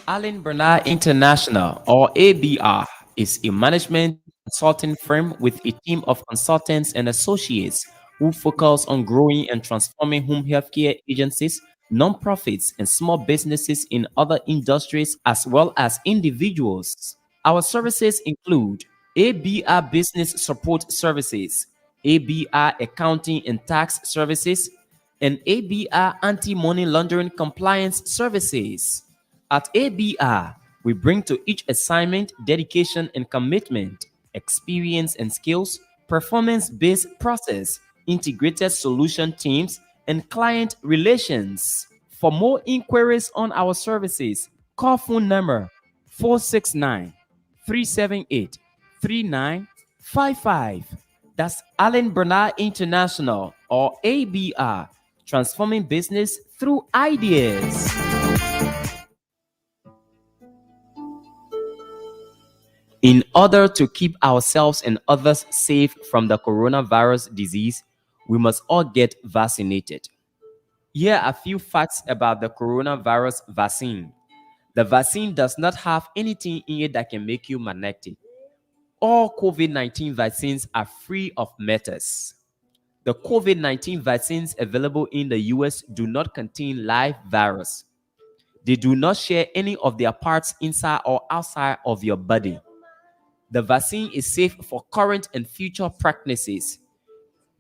Allen Bernard International, or ABR, is a management consulting firm with a team of consultants and associates who focus on growing and transforming home healthcare agencies, nonprofits, and small businesses in other industries as well as individuals. Our services include ABR Business Support Services, ABR Accounting and Tax Services, and ABR Anti Money Laundering Compliance Services. At ABR, we bring to each assignment dedication and commitment, experience and skills, performance based process, integrated solution teams, and client relations. For more inquiries on our services, call phone number 469 378 3955. That's Allen Bernard International, or ABR, transforming business through ideas. In order to keep ourselves and others safe from the coronavirus disease, we must all get vaccinated. Here are a few facts about the coronavirus vaccine. The vaccine does not have anything in it that can make you magnetic. All COVID-19 vaccines are free of metals. The COVID-19 vaccines available in the US do not contain live virus. They do not share any of their parts inside or outside of your body. The vaccine is safe for current and future pregnancies.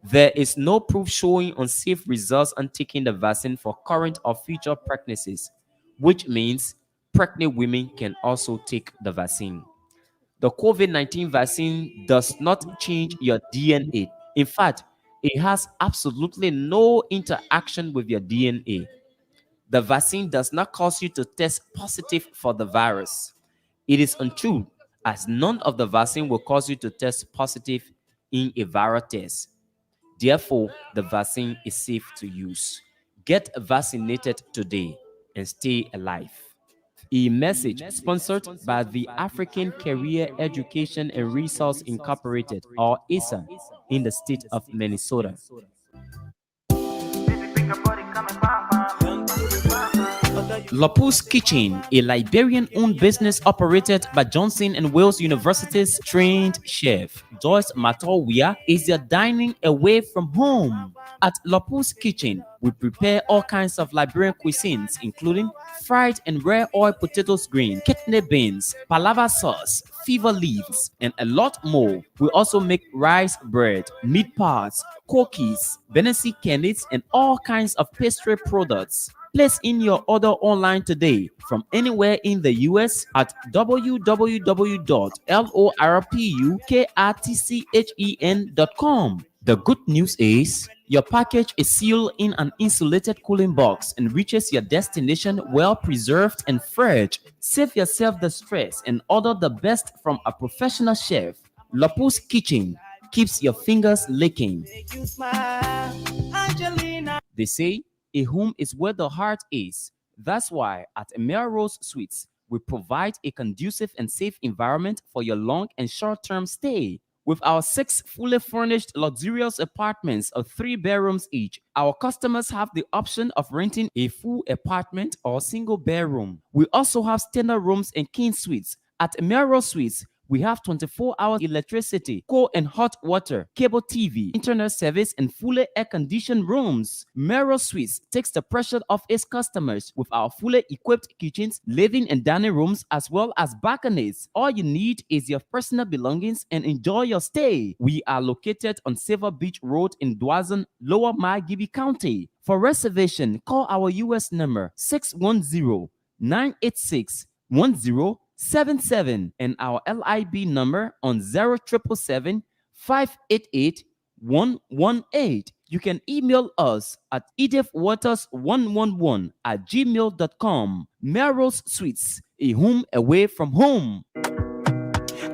There is no proof showing unsafe results on taking the vaccine for current or future pregnancies, which means pregnant women can also take the vaccine. The COVID-19 vaccine does not change your DNA. In fact, it has absolutely no interaction with your DNA. The vaccine does not cause you to test positive for the virus. It is untrue, as none of the vaccine will cause you to test positive in a viral test. Therefore, the vaccine is safe to use. Get vaccinated today and stay alive. A message sponsored by the African Career Education and Resource Incorporated, or ASA, in the state of Minnesota. Lopus Kitchen, a Liberian-owned business operated by Johnson and Wales University's trained chef Joyce Matowia, is your dining away from home. At Lopus Kitchen, we prepare all kinds of Liberian cuisines, including fried and rare oil potatoes green, kidney beans, palava sauce, fever leaves, and a lot more. We also make rice bread, meat pies, cookies, Benesi candies, and all kinds of pastry products. Place in your order online today from anywhere in the US at www.lorpuktchen.com. The good news is your package is sealed in an insulated cooling box and reaches your destination well preserved and fresh. Save yourself the stress and order the best from a professional chef. Lopus Kitchen keeps your fingers licking. They say a home is where the heart is. That's why at Emerald Suites, we provide a conducive and safe environment for your long and short-term stay. With our 6 fully furnished luxurious apartments of 3 bedrooms each, our customers have the option of renting a full apartment or single bedroom. We also have standard rooms and king suites. At Emerald Suites, we have 24-hour electricity, cold and hot water, cable TV, internet service, and fully air-conditioned rooms. Mero Suites takes the pressure off its customers with our fully equipped kitchens, living and dining rooms, as well as balconies. All you need is your personal belongings and enjoy your stay. We are located on Silver Beach Road in Dwazon, Lower Margibi County. For reservation, call our US number 610-986-1077 and our LIB number on 0777-588-118. You can email us at edithwaters111@gmail.com. Melrose Suites, a home away from home.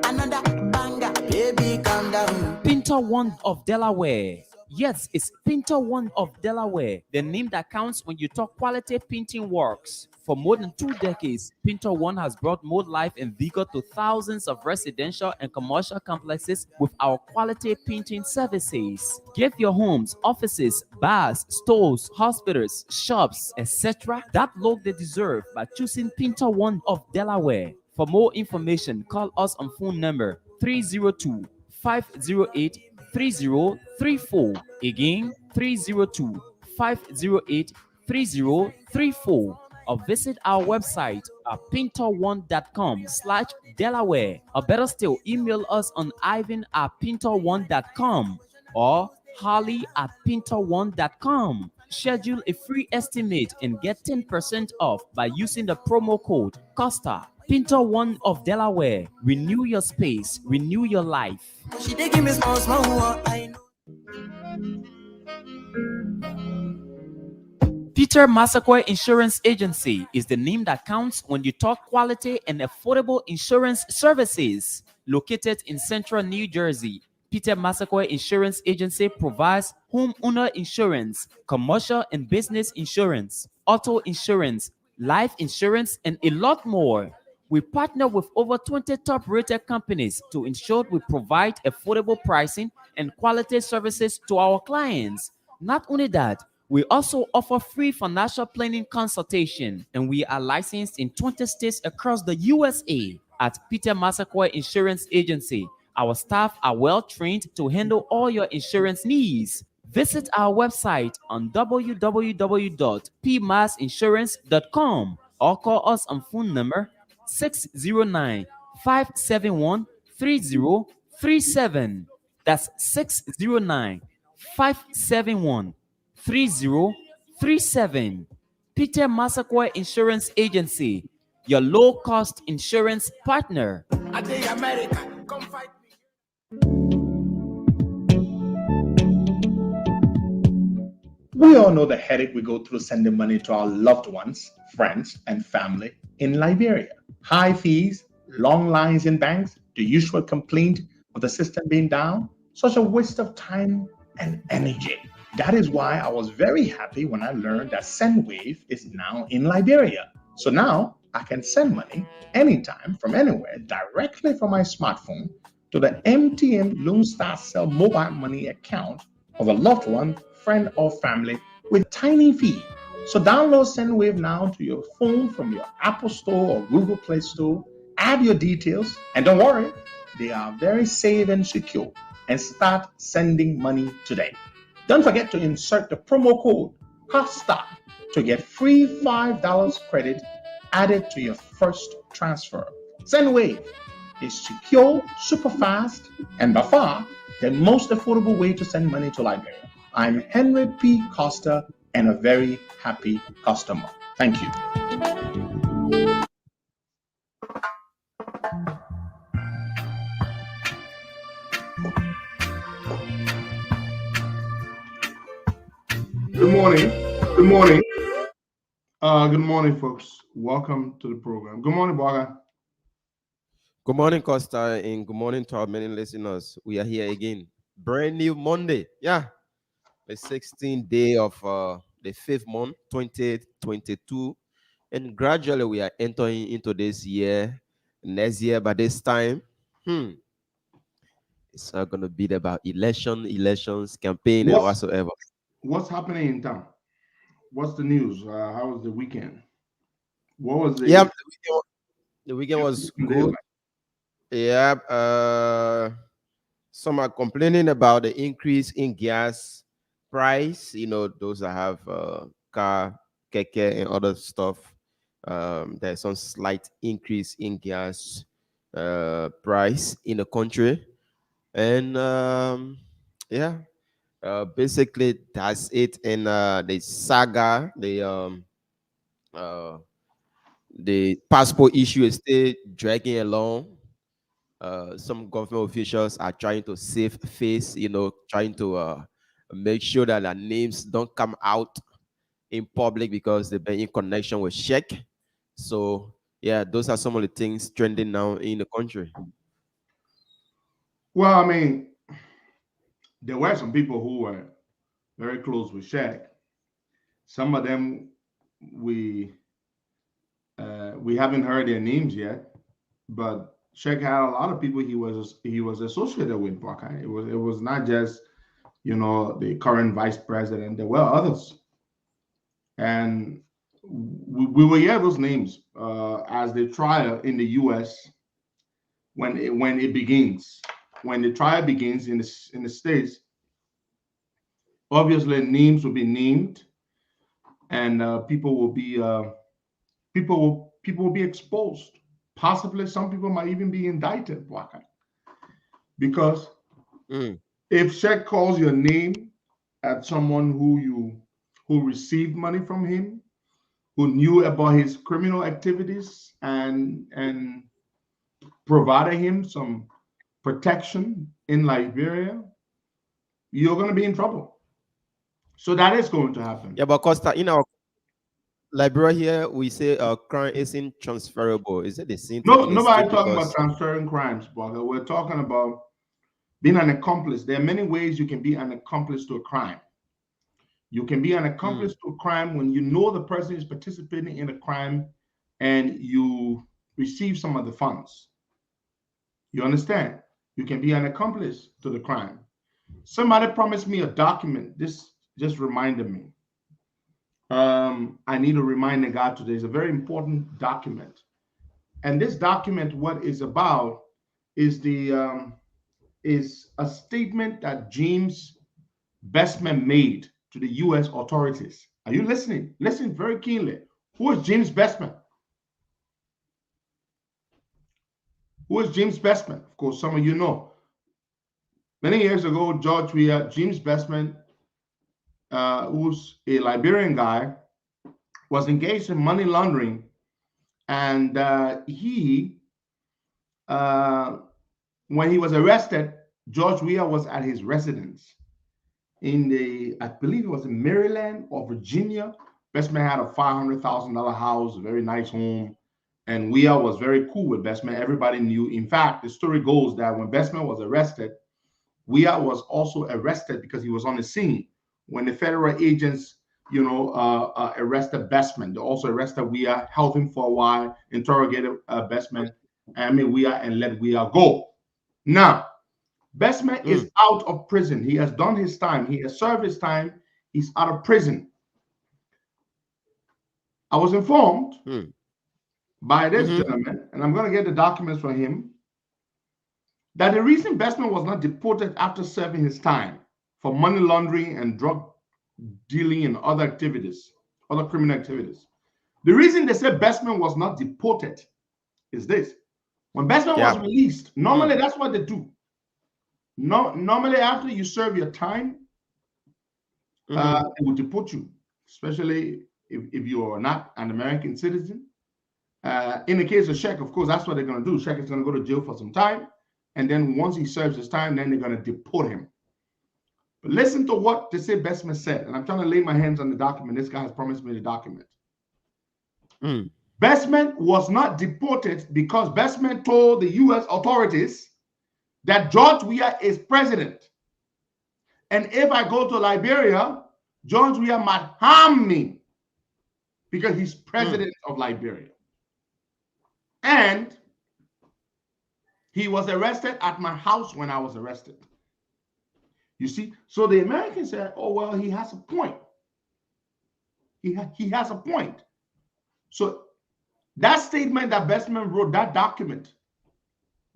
Another banger, baby, calm down. Pinter One of Delaware, Yes, it's Painter One of Delaware, the name that counts when you talk quality painting works. For more than 2 decades, Painter One has brought more life and vigor to thousands of residential and commercial complexes with our quality painting services. Give your homes, offices, bars, stores, hospitals, shops, etc. that look they deserve by choosing Painter One of Delaware. For more information, call us on phone number 302 508 3034. Again, 302 508 3034. Or visit our website at painter1.com/Delaware. Or better still, email us on ivan@painter1.com or holly@painter1.com. Schedule a free estimate and get 10% off by using the promo code Costa. Painter One of Delaware. Renew your space, renew your life. She did give me small, small, I know. Peter Massaquoi Insurance Agency is the name that counts when you talk quality and affordable insurance services. Located in central New Jersey, Peter Massaquoi Insurance Agency provides homeowner insurance, commercial and business insurance, auto insurance, life insurance, and a lot more. We partner with over 20 top-rated companies to ensure we provide affordable pricing and quality services to our clients. Not only that, we also offer free financial planning consultation, and we are licensed in 20 states across the USA. At Peter Massaquoi Insurance Agency, our staff are well trained to handle all your insurance needs. Visit our website on www.pmassinsurance.com or call us on phone number 609 571 3037. That's 609 571 3037. Peter Massaquoi Insurance Agency, your low-cost insurance partner. We all know the headache we go through sending money to our loved ones, friends, and family in Liberia. High fees, long lines in banks, the usual complaint of the system being down, such a waste of time and energy. That is why I was very happy when I learned that SendWave is now in Liberia. So now I can send money anytime from anywhere directly from my smartphone to the MTN Lone Star Cell mobile money account of a loved one, friend, or family with tiny fee. So download SendWave now to your phone from your Apple Store or Google Play Store. Add your details, and don't worry, they are very safe and secure. And start sending money today. Don't forget to insert the promo code COSTA to get free $5 credit added to your first transfer. SendWave is secure, super fast, and by far the most affordable way to send money to Liberia. I'm Henry P. Costa and a very happy customer. Thank you. Good morning. Good morning. Good morning, folks. Welcome to the program. Good morning, Baga. Good morning, Costa, and good morning to our many listeners. We are here again. Brand new Monday. Yeah. The 16th day of the 5th month, 2022. And gradually we are entering into this year, next year, by this time. It's going to be about elections, campaign, and whatsoever. What's happening in town? What's the news? How was the weekend? What was the... Yeah, the weekend was good. Like? Yeah, some are complaining about the increase in gas price. You know, those that have car, keke, and other stuff. There's some slight increase in gas price in the country, and yeah, basically that's it. And the saga, the passport issue is still dragging along. Some government officials are trying to save face, you know, trying to make sure that their names don't come out in public because they've been in connection with Sheikh. So, yeah, those are some of the things trending now in the country. Well, I mean, there were some people who were very close with Shaq. Some of them we we haven't heard their names yet, but Shaq had a lot of people he was associated with Buckeye. It was not just the current vice president. There were others, and we will hear those names as the trial in the U.S. when it begins. When the trial begins in the states, obviously names will be named, and people will be exposed. Possibly, some people might even be indicted, because Mm. if Sheikh calls your name at someone who received money from him, who knew about his criminal activities and provided him some protection in Liberia, you're going to be in trouble. So that is going to happen. Yeah, but Costa, in our Liberia here, we say crime isn't transferable. Is it the same thing No, in the nobody state? talking about Because transferring crimes, but we're talking about being an accomplice. There are many ways you can be an accomplice to a crime. You can be an mm, accomplice to a crime when you know the person is participating in a crime and you receive some of the funds. You understand? You can be an accomplice to the crime. Somebody promised me a document. This just reminded me. I need to remind the guy today. It's a very important document. And this document, what is about, is is a statement that James Bestman made to the U.S. authorities. Are you listening? Listen very keenly. Who is James Bestman? Who is James Bestman? Of course, some of you know. Many years ago, James Bestman, who's a Liberian guy, was engaged in money laundering, and uh, when he was arrested, George Weah was at his residence I believe it was in Maryland or Virginia. Bestman had a $500,000 house, a very nice home, and Weah was very cool with Bestman. Everybody knew. In fact, the story goes that when Bestman was arrested, Weah was also arrested because he was on the scene when the federal agents, arrested Bestman. They also arrested Weah, held him for a while, interrogated Bestman, Weah, and let Weah go. Now, Bestman is mm, out of prison. He has done his time. He has served his time. He's out of prison. I was informed mm, by this mm-hmm, gentleman, and I'm going to get the documents from him, that the reason Bestman was not deported after serving his time for money laundering and drug dealing and other activities, other criminal activities. The reason they said Bestman was not deported is this. When Bestman was yeah, released, mm, normally that's what they do. No, normally after you serve your time, mm-hmm, they will deport you, especially if you are not an American citizen. In the case of Sheikh, of course, that's what they're going to do. Sheikh is going to go to jail for some time. And then once he serves his time, then they're going to deport him. But listen to what they say Bestman said. And I'm trying to lay my hands on the document. This guy has promised me the document. mm, Bestman was not deported because Bestman told the U.S. authorities that George Weah is president. And if I go to Liberia, George Weah might harm me because he's mm, president of Liberia. And he was arrested at my house when I was arrested. You see? So the Americans said, oh, well, he has a point. He has a point. So that statement that Bestman wrote, that document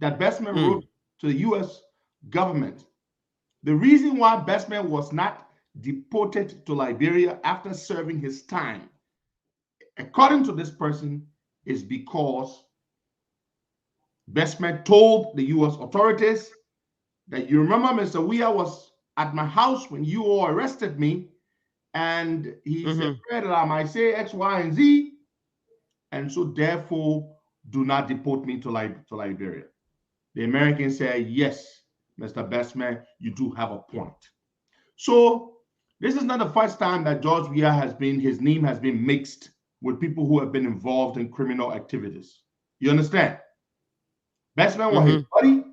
that Bestman mm, wrote to the U.S. government, the reason why Bestman was not deported to Liberia after serving his time, according to this person, is because Bestman told the U.S. authorities that, you remember, Mr. Weah was at my house when you all arrested me, and he said mm-hmm, that I might say X, Y, and Z, and so therefore do not deport me to Liberia. The Americans say, yes, Mr. Bestman, you do have a point. So this is not the first time that George Weah his name has been mixed with people who have been involved in criminal activities. You understand? Bestman was his mm-hmm, buddy.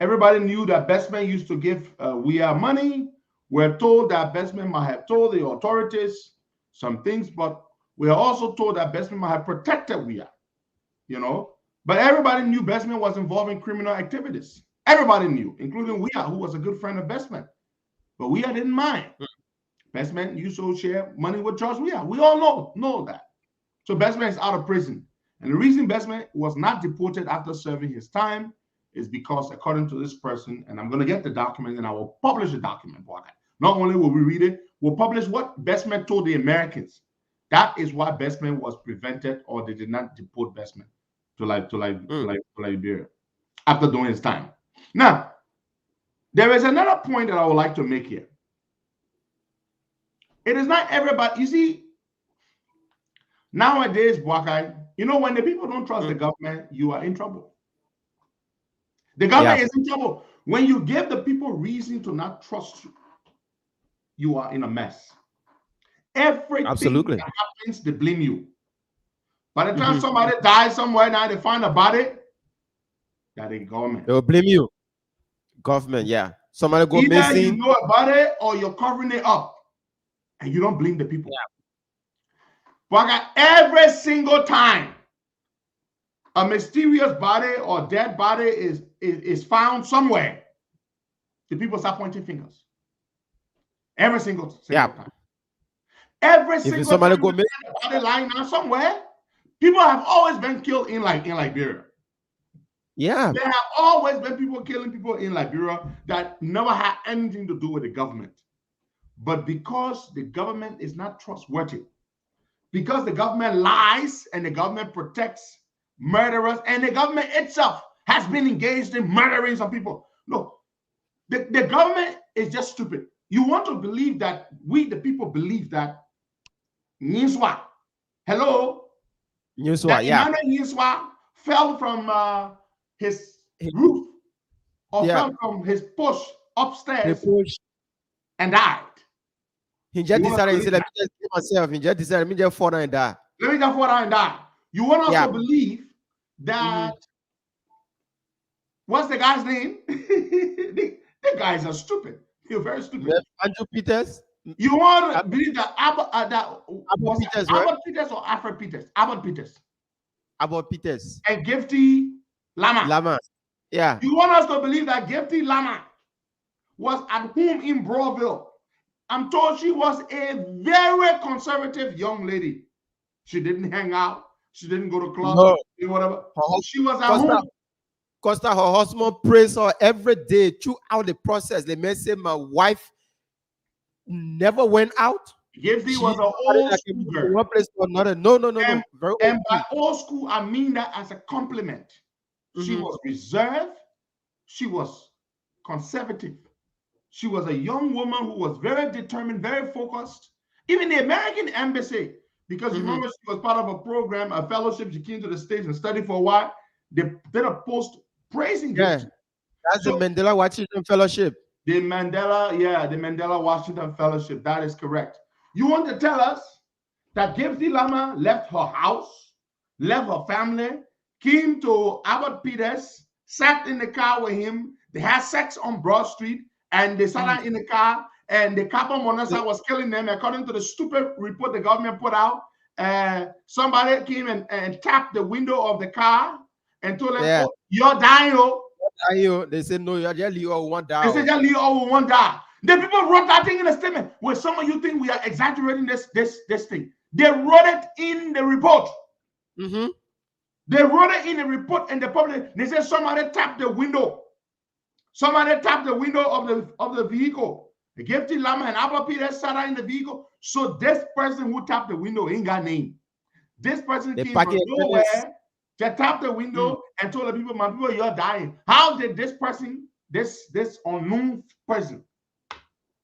Everybody knew that Bestman used to give Weah money. We're told that Bestman might have told the authorities some things, but we are also told that Bestman might have protected we are, you know. But everybody knew Bestman was involved in criminal activities. Everybody knew, including Weah, who was a good friend of Bestman. But Weah didn't mind. Bestman used to share money with George Weah. We all know that. So Bestman is out of prison. And the reason Bestman was not deported after serving his time is because, according to this person, and I'm going to get the document and I will publish the document. Not only will we read it, we'll publish what Bestman told the Americans. That is why Bestman was prevented, or they did not deport Bestman to Liberia after doing his time. Now, there is another point that I would like to make here. It is not everybody. You see, nowadays, Boakai, you know, when the people don't trust the government, you are in trouble. The government is in trouble. When you give the people reason to not trust you, you are in a mess. Everything that happens, they blame you. By the time somebody dies somewhere, now they find a body, that is government. They will blame you. Government, yeah. Somebody go Either missing. you know about it or you're covering it up. And you don't blame the people. But every single time a mysterious body or dead body is found somewhere, the people start pointing fingers. Every single time. Every single somebody time go missing, body lying down somewhere, people have always been killed in Liberia. Yeah. There have always been people killing people in Liberia that never had anything to do with the government. But because the government is not trustworthy, because the government lies and the government protects murderers, and the government itself has been engaged in murdering some people. No, the government is just stupid. You want to believe that we, the people, believe that Nyiswa, hello? Nyiswa, yeah. Emmanuel Nyiswa fell from his roof or fell from his push upstairs and died. He just decided, he said, let me just kill myself. He just decided, let me just fall down and die. Let me just fall down and die. You want us to believe that, what's the guy's name? the guys are stupid. You're very stupid. Andrew Peters? You want to believe that Abbott Peters, Abbott Peters or Alfred Peters? Abbott Peters. Abbott Peters. And Gifty Lama. Yeah. You want us to believe that Gifty Lama was at home in Broadville. I'm told she was a very conservative young lady. She didn't hang out. She didn't go to clubs. Whatever. She was at home. Costa, her husband prays her every day throughout the process. They may say my wife never went out. Gifty was an old school girl. One place to another. No. And by old school, I mean that as a compliment. She was reserved. She was conservative. She was a young woman who was very determined, very focused. Even the American embassy, because you remember she was part of a program, a fellowship. She came to the States and studied for a while. They did a post praising Gifty. That's the Mandela Washington Fellowship. The Mandela Washington Fellowship. That is correct. You want to tell us that Gifty Lama left her house, left her family, came to Abbott Peters, sat in the car with him. They had sex on Broad Street, and they sat in the car, and the carbon monoxide was killing them. According to the stupid report the government put out, somebody came and tapped the window of the car and told them, oh, you're dying, They said, no, you're just Leo will want die. They said, just Leo will want die. The people wrote that thing in a statement. Well, some of you think we are exaggerating this thing. They wrote it in the report. They wrote it in the report and the public. They said somebody tapped the window. Somebody tapped the window of the vehicle. The Gifty Lama and Abbott Peters sat in the vehicle. So this person who tapped the window ain't got name. This person came from nowhere. They tapped the window and told the people, my people, you're dying. How did this person, this unknown person,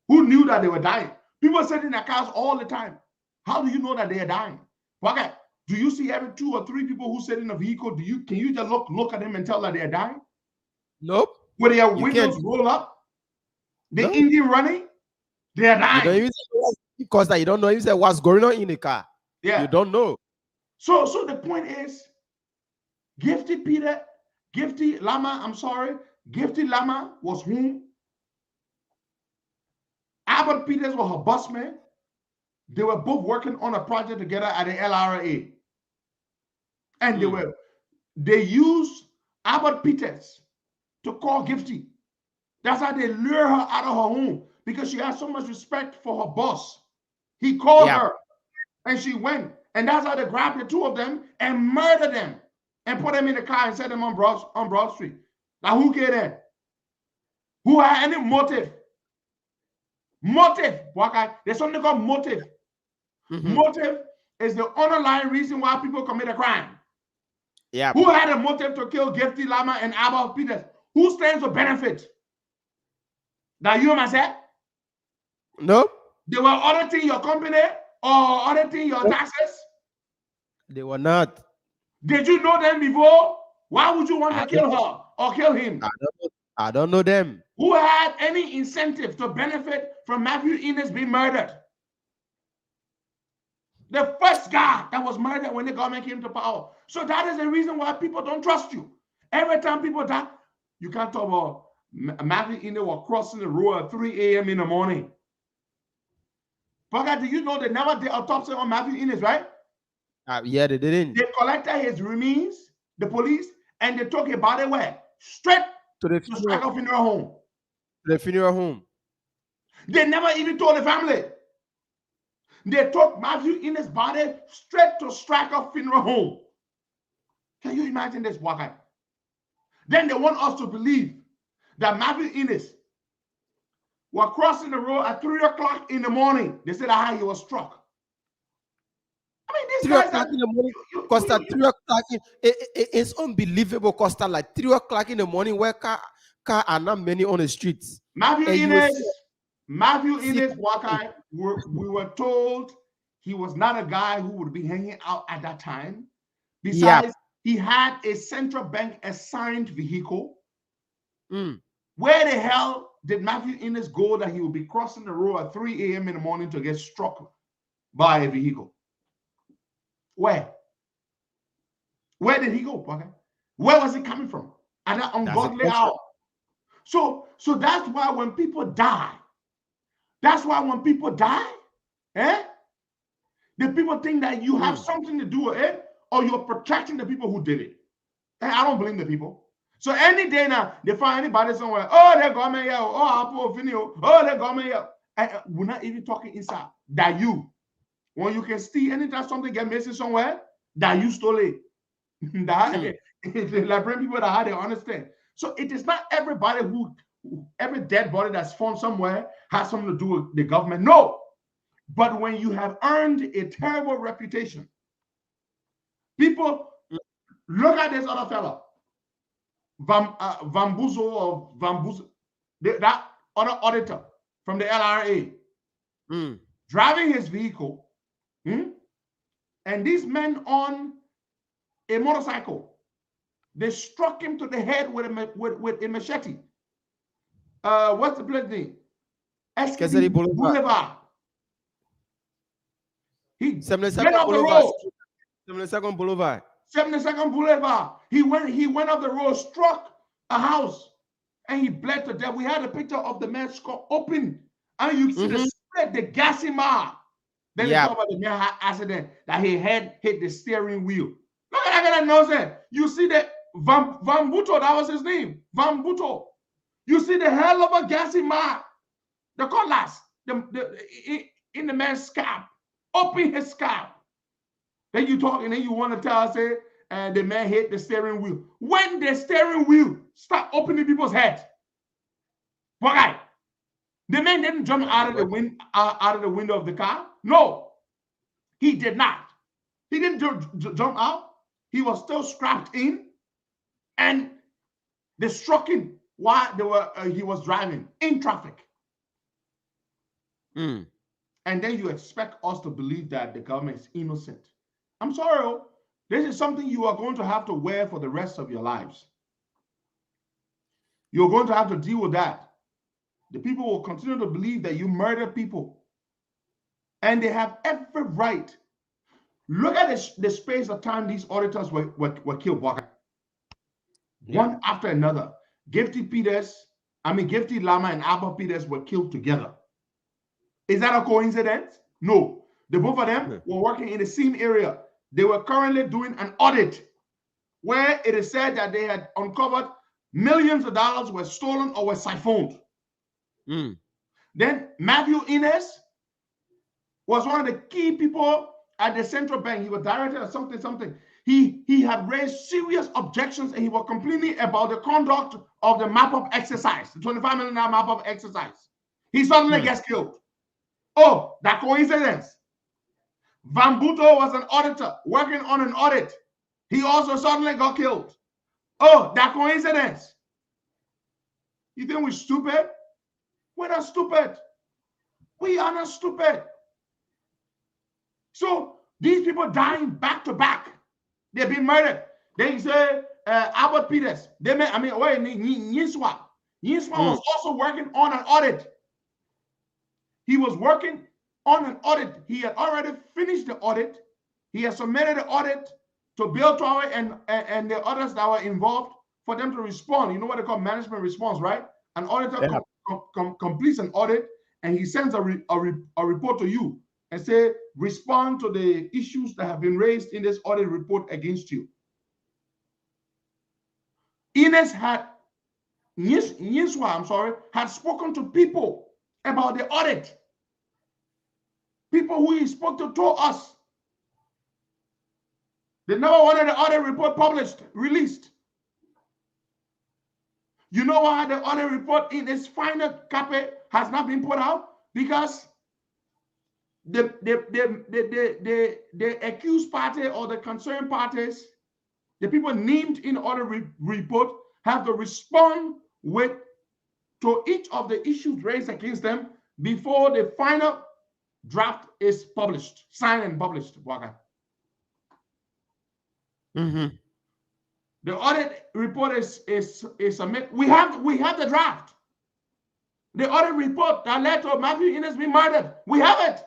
who knew that they were dying? People sit in their cars all the time. How do you know that they are dying? Okay, do you see every 2 or 3 people who sit in a vehicle? Can you just look at them and tell that they are dying? Nope. With their windows roll up, the engine running, they are dying. Because you don't know. You say what's going on in the car. Yeah, you don't know. So the point is, Gifty Lama was home. Albert Peters was her boss man. They were both working on a project together at the LRA. And they used Albert Peters to call Gifty. That's how they lure her out of her home because she has so much respect for her boss. He called her and she went. And that's how they grabbed the two of them and murdered them and put them in the car and set them on Broad Street. Now, who get that? Who had any motive? Motive. There's something called motive. Motive is the underlying reason why people commit a crime. Yeah. Who had a motive to kill Gifty Lama and Albert Peters? Who stands to benefit? That you and myself? No. They were auditing your company or auditing your taxes? They were not. Did you know them before? Why would you want to kill her or kill him? I don't know them. Who had any incentive to benefit from Matthew Innes being murdered? The first guy that was murdered when the government came to power. So that is the reason why people don't trust you. Every time people die, you can't talk about Matthew Innes was crossing the road at 3 a.m. in the morning. But do you know they never did autopsy on Matthew Innes, right? Yeah, they didn't. They collected his remains, the police, and they took his body where? Straight to the funeral home. The funeral home. They never even told the family. They took Matthew Innes' body straight to Striker Funeral Home. Can you imagine this, Wakai? Then they want us to believe that Matthew Innes was crossing the road at 3 o'clock in the morning. They said how he was struck. I mean, these 3 guys o'clock are, in the morning. Costa, 3 o'clock. It's unbelievable, Costa. Like 3 o'clock in the morning, where car are not many on the streets. Matthew Innes, Wakai, we were told he was not a guy who would be hanging out at that time. Besides, he had a central bank assigned vehicle. Where the hell did Matthew Innes go that he would be crossing the road at 3 a.m. in the morning to get struck by a vehicle? Where? Where did he go, Wakai? Where was he coming from? At that ungodly hour. So that's why when people die, the people think that you have something to do with it, or you're protecting the people who did it. And I don't blame the people. So any day now, they find anybody somewhere, oh, they're government here, oh, Apple video, oh, they're government here. And we're not even talking inside. That you, when you can steal, anytime something get missing somewhere, that you stole it. Like bring people that how they understand. So it is not everybody every dead body that's found somewhere has something to do with the government. No. But when you have earned a terrible reputation, people look at this other fellow, Vambuzo, that other auditor from the LRA, driving his vehicle, and these men on a motorcycle, they struck him to the head with a machete. What's the place name? Escazari Boulevard. He went off the road. 72nd Boulevard. 72nd Boulevard. He went up the road, struck a house, and he bled to death. We had a picture of the man's skull open. I mean, you see the split, the gassy mark. Then they talk about the man accident that his head hit the steering wheel. Look at that nonsense. You see the Vambuto, that was his name. Vambuto. You see the hell of a gassy mark. The cutlass in the man's scalp. Open his scalp. Then you talk and then you want to tell us the man hit the steering wheel. When the steering wheel start opening people's heads. Why? The man didn't jump out of the window of the car. No, he did not. He didn't jump out. He was still strapped in, and they struck him while he was driving in traffic. And then you expect us to believe that the government is innocent. I'm sorry, this is something you are going to have to wear for the rest of your lives. You're going to have to deal with that. The people will continue to believe that you murder people. And they have every right. Look at the space of time these auditors were killed. One after another. Gifty Lama and Albert Peters were killed together. Is that a coincidence? No. The both of them were working in the same area. They were currently doing an audit where it is said that they had uncovered millions of dollars were stolen or were siphoned. Then Matthew Innes was one of the key people at the central bank. He was director of something. He had raised serious objections and he was complaining about the conduct of the map-up exercise, the $25 million map-up exercise. He suddenly gets killed. Oh, that coincidence. Van Buto was an auditor working on an audit. He also suddenly got killed. Oh, that coincidence. You think we're stupid? We're not stupid. We are not stupid. So these people dying back to back. They've been murdered. They say Albert Peters. Yinswa. Yinswa was also working on an audit. He was working on an audit. He had already finished the audit. He had submitted the audit to Bill Tower and the others that were involved for them to respond. You know what they call management response, right? An auditor completes an audit and he sends a report to you and say, respond to the issues that have been raised in this audit report against you. Ines had spoken to people about the audit. People who he spoke to told us they never wanted the audit report released. You know why the audit report in its final copy has not been put out? Because the accused party or the concerned parties, the people named in the audit report, have to respond to each of the issues raised against them before the final draft is published, signed and published. The audit report is submitted. We have the draft. The audit report that led to Matthew Innes being murdered. We have it.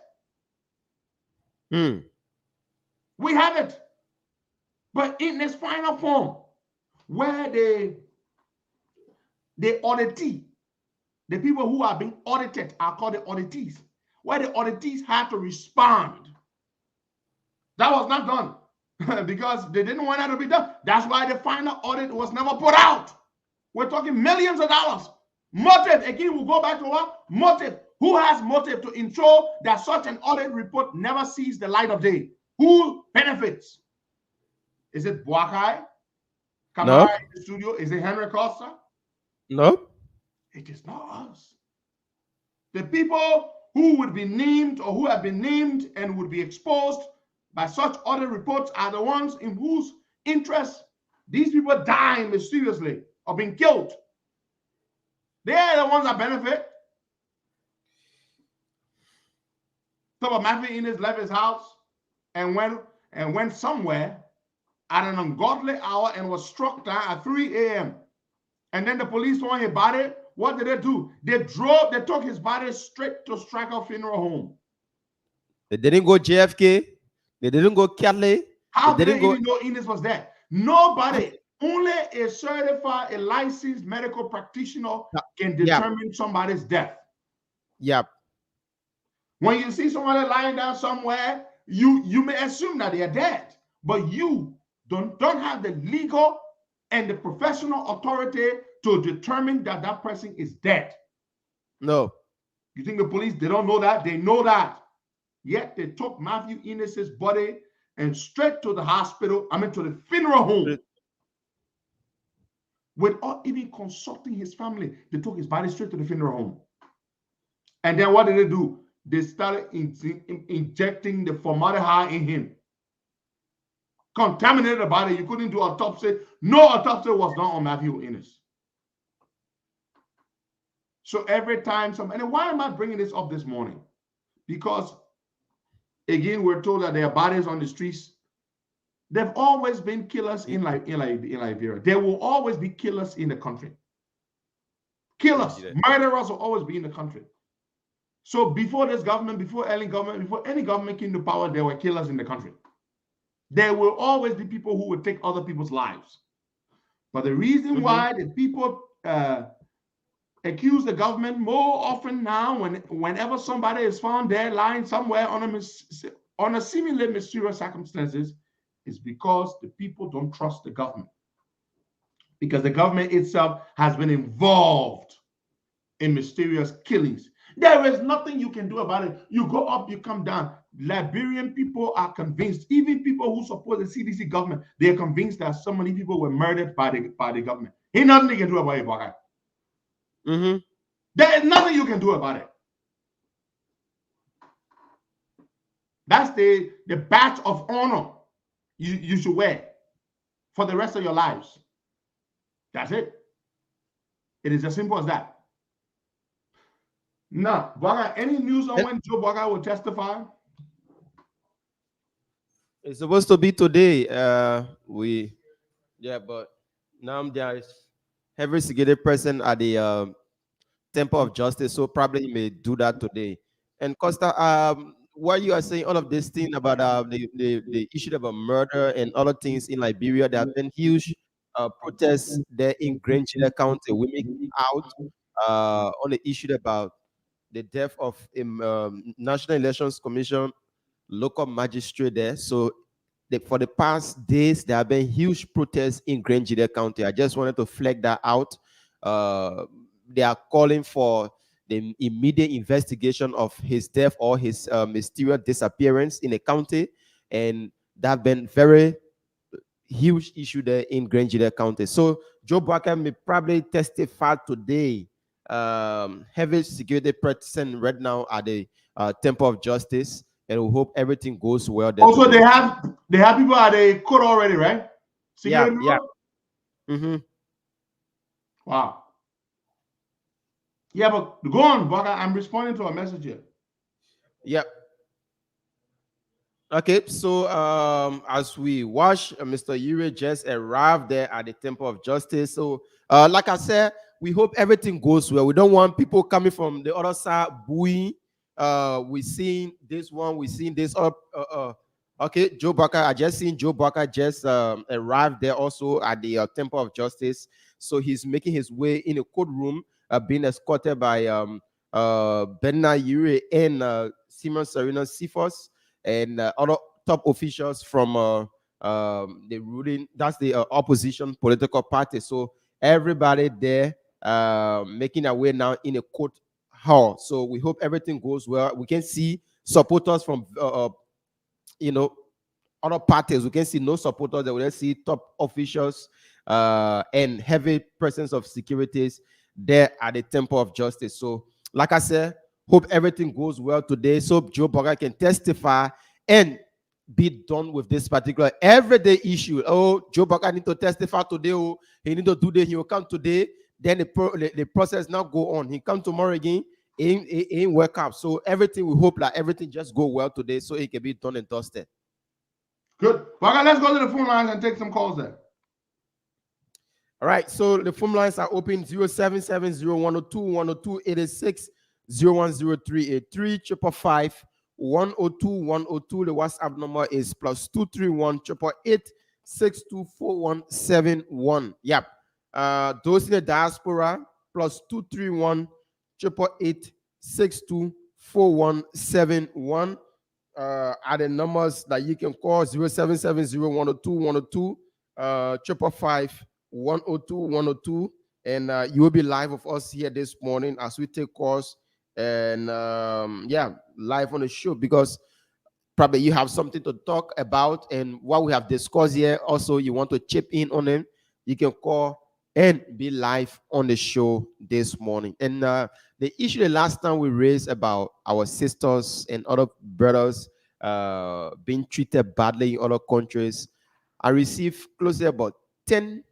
We have it. But in its final form, where the auditee, the people who are being audited are called the auditees, where the auditees had to respond. That was not done because they didn't want that to be done. That's why the final audit was never put out. We're talking millions of dollars. Motive, again, we'll go back to what? Motive. Who has motive to ensure that such an audit report never sees the light of day? Who benefits? Is it Boakai? Kamara in the studio? Is it Henry Costa? No. It is not us. The people who would be named or who have been named and would be exposed by such audit reports are the ones in whose interest these people die mysteriously or being killed. They are the ones that benefit. So Matthew Innes left his house and went somewhere at an ungodly hour and was struck down at 3 a.m. And then the police found his body. What did they do? They took his body straight to Stryker Funeral Home. They didn't go JFK. They didn't go Kelly. How did they even know Innes was there? Nobody. Only a certified, a licensed medical practitioner can determine somebody's death. Yep. When you see somebody lying down somewhere, you may assume that they are dead, but you don't have the legal and the professional authority to determine that that person is dead. No. You think the police, they don't know that? They know that. Yet they took Matthew Innes' body and straight to the hospital, to the funeral home. Without even consulting his family, they took his body straight to the funeral home. And then what did they do? They started injecting the formaldehyde in him. Contaminated the body. You couldn't do autopsy. No autopsy was done on Matthew Innes. So every time and why am I bringing this up this morning? Because, again, we're told that there are bodies on the streets. There have always been killers in Liberia. There will always be killers in the country. Killers, murderers will always be in the country. So before this government, before any government came to power, there were killers in the country. There will always be people who will take other people's lives. But the reason why the people accuse the government more often now whenever somebody is found dead lying somewhere on a seemingly mysterious circumstances is because the people don't trust the government, because the government itself has been involved in mysterious killings. There is nothing you can do about it. You go up, you come down. Liberian people are convinced, even people who support the CDC government, they are convinced that so many people were murdered by the government. Ain't nothing they can do about it, Bogart. Mm-hmm. There is nothing you can do about it. That's the badge of honor you should wear for the rest of your lives. That's it. It is as simple as that. Now, Bogart, any news on when Joe Bogart will testify? It's supposed to be today. But now there is heavy security present at the Temple of Justice, so probably he may do that today. And Costa, what you are saying, all of this thing about the issue about murder and other things in Liberia, there have been huge protests there in Grangela County. We make out on the issue about the death of a National Elections Commission local magistrate there. So for the past days, there have been huge protests in Grangela County. I just wanted to flag that out. They are calling for the immediate investigation of his death or his mysterious disappearance in the county, and that have been very huge issue there in Grangela County. So Joe Barker may probably testify today. Heavy security present right now at the Temple of Justice, and we hope everything goes well there. Also, today. they have people at the court already, right? Yeah. Mm-hmm. Wow. Yeah, but go on, Bogart. I'm responding to a message here. Yep. Okay, so as we watch, Mr. Yuri just arrived there at the Temple of Justice. So, like I said, we hope everything goes well. We don't want people coming from the other side booing. We seen this one, we seen this up. Okay, Joe Barker. I just seen Joe Barker just arrived there also at the Temple of Justice. So he's making his way in a courtroom, being escorted by Benna Yuri and Simon Serena Sifos and other top officials from the ruling, that's the opposition political party. So everybody there making their way now in a court hall. So we hope everything goes well. We can see supporters from other parties. We can see no supporters. They will see top officials and heavy presence of securities there at the Temple of Justice. So, like I said, hope everything goes well today, so Joe Burger can testify and be done with this particular everyday issue. Oh, Joe Burger need to testify today. Oh, he need to do this. He will come today. Then the process now go on. He come tomorrow again. In work out. So everything, we hope that everything just go well today, so it can be done and dusted. Good. Burger, let's go to the phone lines and take some calls there. All right, so the phone lines are open 0770-102-102-86, 0103835 102-102. The WhatsApp number is +231 888 624171. Yep. Those in the diaspora, +231 888 624171. Are the numbers that you can call 0770-102-102, 855 102-102, and you will be live with us here this morning as we take calls and live on the show, because probably you have something to talk about and what we have discussed here. Also, you want to chip in on them, you can call and be live on the show this morning. And the issue the last time we raised about our sisters and other brothers being treated badly in other countries, I received closely about 10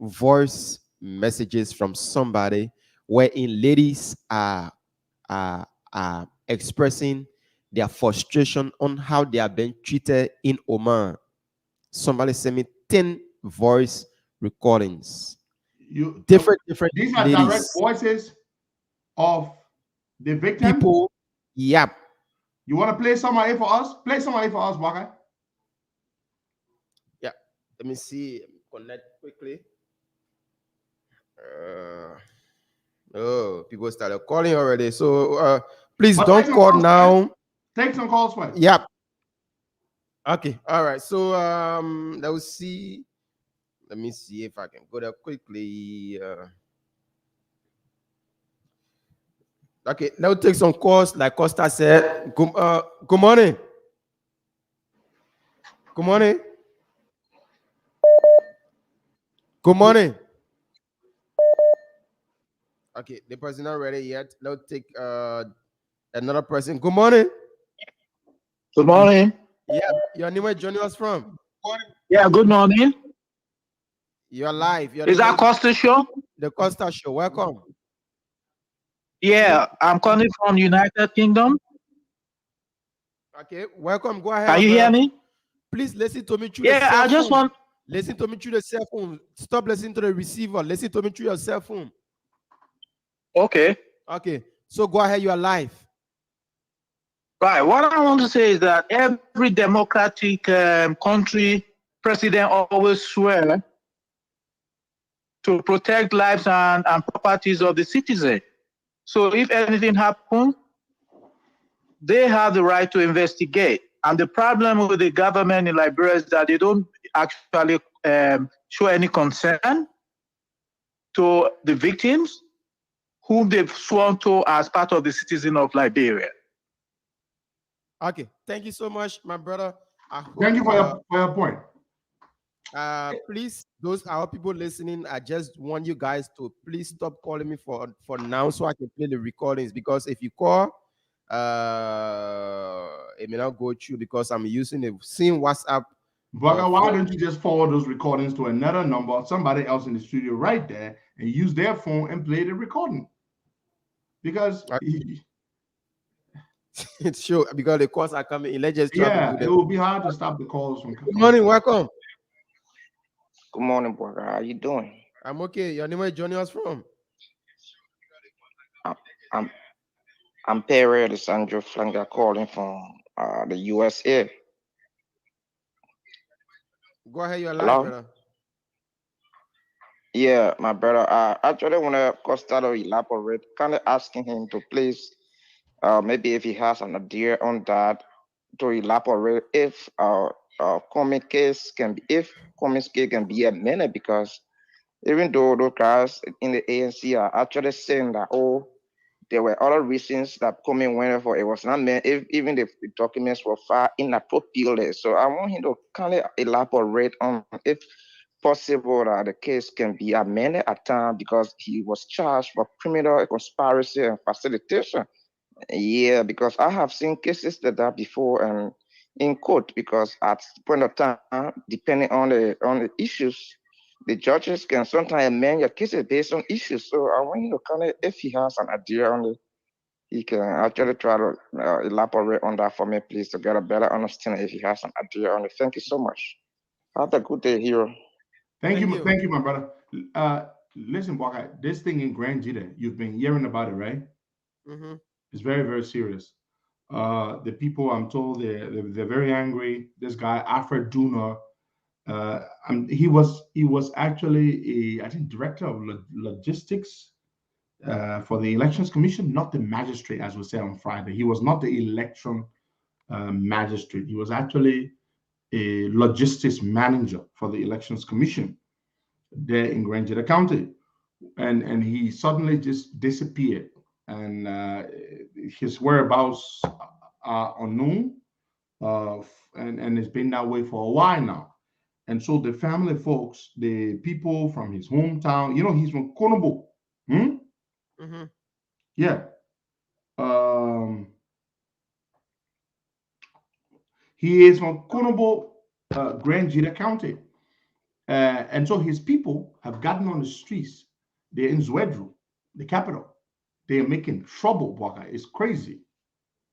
voice messages from somebody wherein ladies are expressing their frustration on how they are being treated in Oman. Somebody sent me 10 voice recordings. Different these are ladies, direct voices of the victim. people. Yep. You want to play some of it for us? Play some of it for us, Waka. Yeah. Let me see. Connect quickly. Oh, people started calling already. So please But take don't some call calls first. now. Take some calls first. Yep. Okay. All right. So let's see. Let me see if I can go there quickly. Okay. Now take some calls. Like Costa said. Good morning. Good morning. Good morning. Okay. The person not ready yet. Now take another person. Good morning. Good morning. Yeah. Your name is joining us from. Yeah, good morning. You're live. Your Is name that is Costa Show? the Costa Show. Welcome. Please. Yeah, I'm calling from United Kingdom. Okay. Welcome. Go ahead, Can my you hear brother. me? Please listen to me through the Yeah, cell I just phone. want. Listen to me through the cell phone. Stop listening to the receiver. Listen to me through your cell phone. Okay. Okay. So go ahead. You are live. Right. What I want to say is that every democratic country president always swear to protect lives and properties of the citizen. So if anything happens, they have the right to investigate. And the problem with the government in Liberia is that they don't actually show any concern to the victims whom they've sworn to as part of the citizen of Liberia. Okay. Thank you so much, my brother. I Thank hope you for your point. please, those our people listening, I just want you guys to please stop calling me for now so I can play the recordings, because if you call, it may not go through because I'm using the same WhatsApp. But why don't you just forward those recordings to another number, somebody else in the studio right there, and use their phone and play the recording? Because It's sure because the calls are coming in. Let's just try to do yeah, it that. will be hard to stop the calls from Good coming. morning, welcome. Good morning, brother. How you doing? I'm okay. Your name is joining us from. I'm I'm, I'm Perry Alessandro Flanga calling from the USA. Go ahead, you're live, Hello? brother. Yeah, my brother. I actually want to Costa to elaborate, kind of asking him to please, maybe if he has an idea on that, to elaborate if comic case can be, if comic case can be amended, because even though those guys in the ANC are actually saying that, oh, there were other reasons that coming went for it was not meant, if even if the documents were far inappropriate. So I want him to kind of elaborate on if possible that the case can be amended at time, because he was charged for criminal conspiracy and facilitation. Yeah, because I have seen cases like that before and in court, because at the point of time, depending on the issues, the judges can sometimes amend your cases based on issues. So I want you to kind of, if he has an idea on it, he can actually try to elaborate on that for me, please, to get a better understanding if he has an idea on it. Thank you so much. Have a good day, hero. Thank you. Thank you, my brother. Listen, Baka, this thing in Grand Jita, you've been hearing about it, right? Mm-hmm. It's very, very serious. The people, I'm told, they're very angry. This guy, Alfred Duna, he was actually I think director of logistics for the elections commission, not the magistrate, as we said on Friday. He was not the election magistrate. He was actually a logistics manager for the elections commission there in Grand Jita County, and he suddenly just disappeared, and his whereabouts are unknown, and it's been that way for a while now. And so the family folks, the people from his hometown, he's from Konobo. Hmm? Mm-hmm. Yeah. Um, he is from Konobo, Grand Jita County. And so his people have gotten on the streets. They're in Zwedru, the capital. They are making trouble, Bwaka. It's crazy.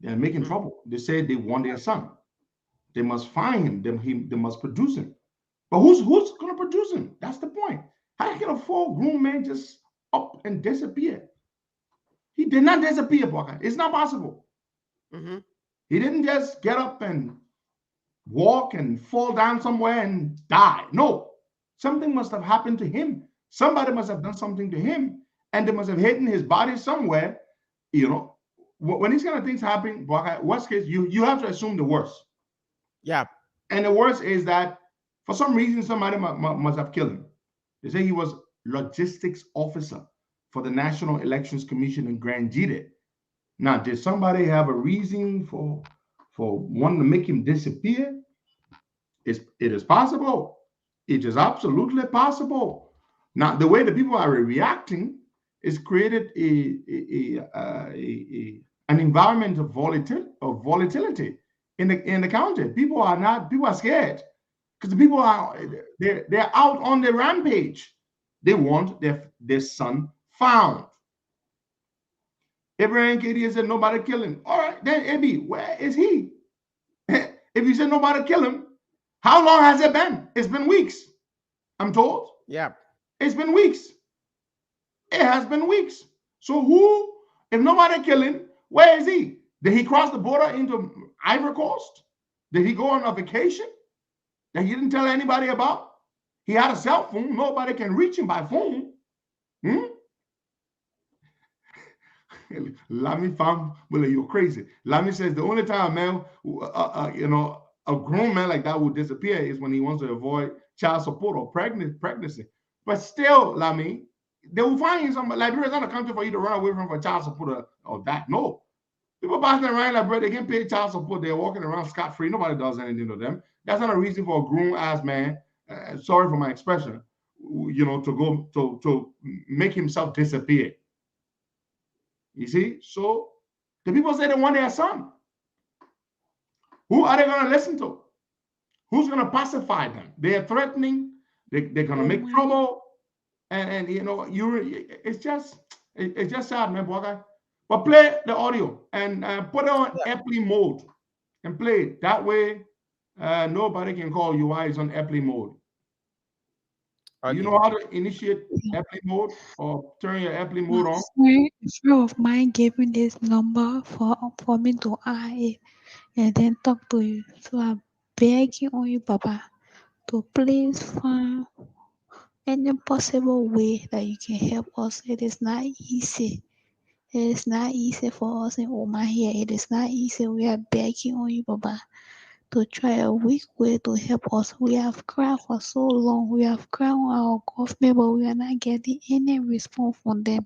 They're making Mm-hmm. trouble. They say they want their son. They must find him. They must produce him. But who's going to produce him? That's the point. How can a full-grown man just up and disappear? He did not disappear, Bwaka. It's not possible. Mm-hmm. He didn't just get up and walk and fall down somewhere and die. No, something must have happened to him. Somebody must have done something to him. and they must have hidden his body somewhere. You know, when these kind of things happen, worst case, you have to assume the worst. Yeah. And the worst is that for some reason somebody must have killed him. They say he was logistics officer for the National Elections Commission in Grand Jide. Now, did somebody have a reason for wanting to make him disappear? It is possible. It is absolutely possible. Now, the way the people are reacting is created an environment of volatility in the county. People are scared because the people are they're out on the rampage. They want their son found. Abraham Katie said nobody kill him. All right, then Ebi, where is he? If you said nobody kill him, how long has it been? It's been weeks. I'm told. Yeah. It's been weeks. It has been weeks. So who, if nobody kill him, where is he? Did he cross the border into Ivory Coast? Did he go on a vacation that he didn't tell anybody about? He had a cell phone. Nobody can reach him by phone. Lamy found, well, you're crazy. Lamy says the only time a man, a grown man like that would disappear is when he wants to avoid child support or pregnancy. But still, Lamy, they will find you some. Liberia is not a country for you to run away from for child support or that. No. People passing around Liberia, they can pay child support. They're walking around scot-free. Nobody does anything to them. That's not a reason for a grown-ass man, sorry for my expression, to go to make himself disappear. You see? So the people say they want their son. Who are they going to listen to? Who's going to pacify them? They are threatening. They're going to make trouble. And it's just sad, man, boy. But play the audio and put it on airplane mode and play it. That way, nobody can call you while it's on airplane mode. Okay. You know how to initiate airplane mode or turn your airplane mode on? A friend of mine gave me this number for me to add it and then talk to you. So I'm begging on you, Papa, to please find any possible way that you can help us. It is not easy. It is not easy for us in Oman here. It is not easy. We are begging on you, Papa, to try a weak way to help us. We have cried for so long. We have cried on our government, but we are not getting any response from them.